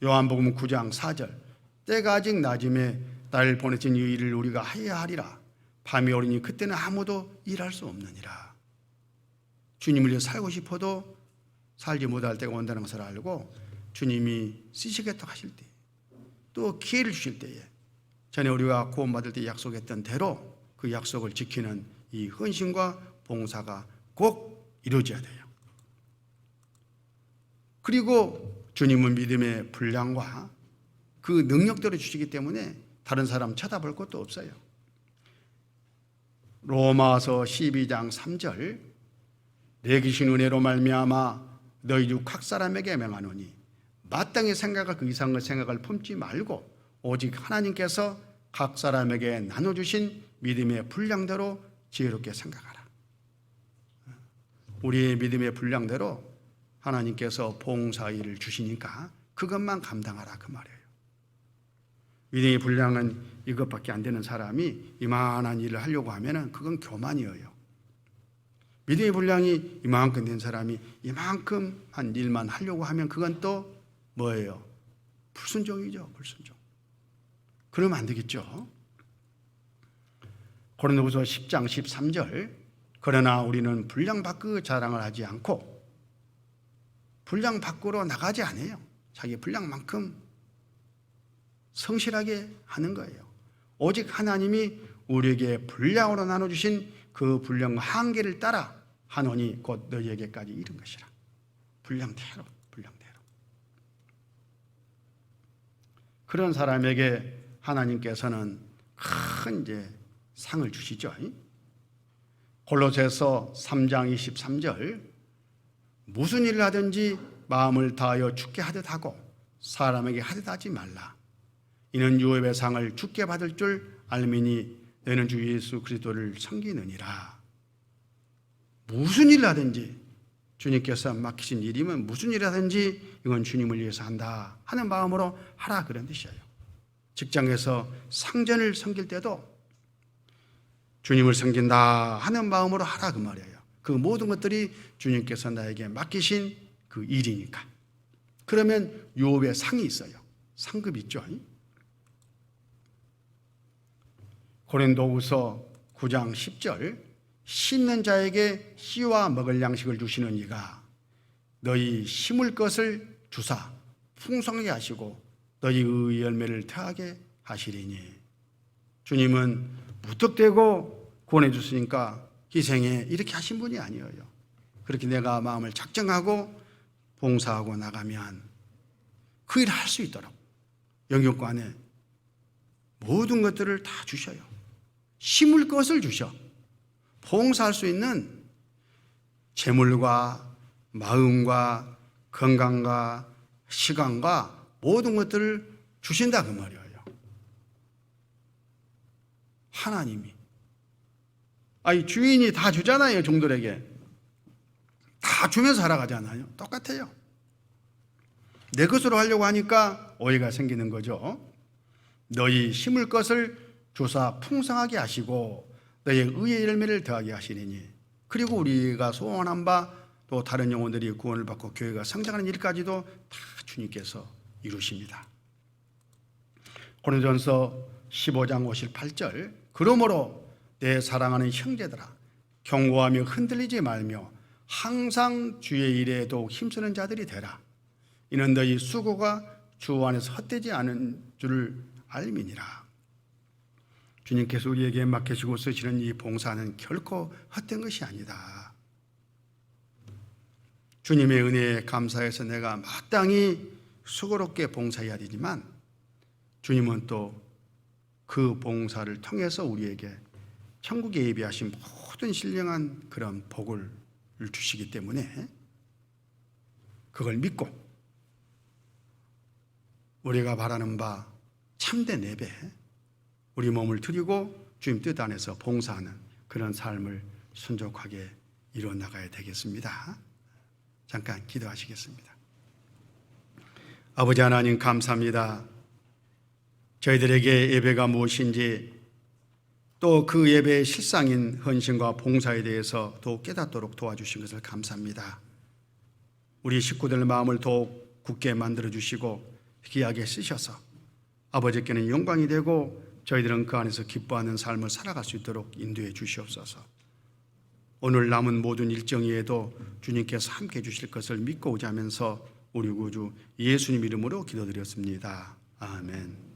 요한복음 9장 4절, 때가 아직 낮음에 나를 보내신 이 일을 우리가 해야 하리라. 밤이 오리니 그때는 아무도 일할 수 없느니라. 주님을 위해 살고 싶어도 살지 못할 때가 온다는 것을 알고 주님이 쓰시겠다고 하실 때, 또 기회를 주실 때에 전에 우리가 구원받을 때 약속했던 대로 그 약속을 지키는 이 헌신과 봉사가 꼭 이루어져야 돼요. 그리고 주님은 믿음의 분량과 그 능력대로 주시기 때문에 다른 사람 쳐다볼 것도 없어요. 로마서 12장 3절, 내 귀신 은혜로 말미암아 너희 주 각 사람에게 명하노니 마땅히 생각할 그 이상의 생각을 품지 말고 오직 하나님께서 각 사람에게 나눠주신 믿음의 분량대로 지혜롭게 생각하라. 우리의 믿음의 분량대로 하나님께서 봉사일을 주시니까 그것만 감당하라, 그 말이에요. 믿음의 분량은 이것밖에 안 되는 사람이 이만한 일을 하려고 하면 그건 교만이에요. 믿음의 분량이 이만큼 된 사람이 이만큼 한 일만 하려고 하면 그건 또 뭐예요? 불순종이죠, 불순종. 그러면 안 되겠죠. 고린도후서 10장 13절, 그러나 우리는 분량 밖의 자랑을 하지 않고 분량 밖으로 나가지 않아요. 자기 분량만큼 성실하게 하는 거예요. 오직 하나님이 우리에게 분량으로 나눠주신 그 분량 한계를 따라 하노니 곧 너희에게까지 이른 것이라. 분량대로, 분량대로. 그런 사람에게 하나님께서는 큰 이제 상을 주시죠. 골로새서 3장 23절, 무슨 일을 하든지 마음을 다하여 주께 하듯 하고 사람에게 하듯 하지 말라. 이는 유업의 상을 주께 받을 줄 알미니 너는 주 예수 그리스도를 섬기느니라. 무슨 일을 하든지 주님께서 맡기신 일이면 무슨 일을 하든지 이건 주님을 위해서 한다 하는 마음으로 하라, 그런 뜻이에요. 직장에서 상전을 섬길 때도 주님을 섬긴다 하는 마음으로 하라, 그 말이에요. 그 모든 것들이 주님께서 나에게 맡기신 그 일이니까. 그러면 유업의 상이 있어요. 상급이 있죠. 고린도후서 9장 10절, 씻는 자에게 씨와 먹을 양식을 주시는 이가 너희 심을 것을 주사 풍성하게 하시고 너희의 열매를 태하게 하시리니. 주님은 무턱대고 구원해 주시니까 희생해 이렇게 하신 분이 아니에요. 그렇게 내가 마음을 작정하고 봉사하고 나가면 그 일을 할 수 있도록 영역관에 모든 것들을 다 주셔요. 심을 것을 주셔. 봉사할 수 있는 재물과 마음과 건강과 시간과 모든 것들을 주신다 그 말이에요. 하나님이. 아니 주인이 다 주잖아요. 종들에게 다 주면서 살아가잖아요. 똑같아요. 내 것으로 하려고 하니까 오해가 생기는 거죠. 너희 심을 것을 주사 풍성하게 하시고 너희 의의 열매를 더하게 하시리니, 그리고 우리가 소원한 바 또 다른 영혼들이 구원을 받고 교회가 성장하는 일까지도 다 주님께서 이루십니다. 고린도전서 15장 58절, 그러므로 내 사랑하는 형제들아 경고하며 흔들리지 말며 항상 주의 일에 더욱 힘쓰는 자들이 되라. 이는 너희 수고가 주 안에서 헛되지 않은 줄을 알미니라. 주님께서 우리에게 맡기시고 쓰시는 이 봉사는 결코 헛된 것이 아니다. 주님의 은혜에 감사해서 내가 마땅히 수고롭게 봉사해야 되지만 주님은 또 그 봉사를 통해서 우리에게 천국에 예비하신 모든 신령한 그런 복을 주시기 때문에 그걸 믿고 우리가 바라는 바 참된 예배, 우리 몸을 드리고 주님 뜻 안에서 봉사하는 그런 삶을 순종하게 이루어 나가야 되겠습니다. 잠깐 기도하시겠습니다. 아버지 하나님 감사합니다. 저희들에게 예배가 무엇인지 또 그 예배의 실상인 헌신과 봉사에 대해서 더욱 깨닫도록 도와주신 것을 감사합니다. 우리 식구들 마음을 더욱 굳게 만들어 주시고 귀하게 쓰셔서 아버지께는 영광이 되고 저희들은 그 안에서 기뻐하는 삶을 살아갈 수 있도록 인도해 주시옵소서. 오늘 남은 모든 일정에도 주님께서 함께 해주실 것을 믿고 오자면서 우리 구주 예수님 이름으로 기도드렸습니다. 아멘.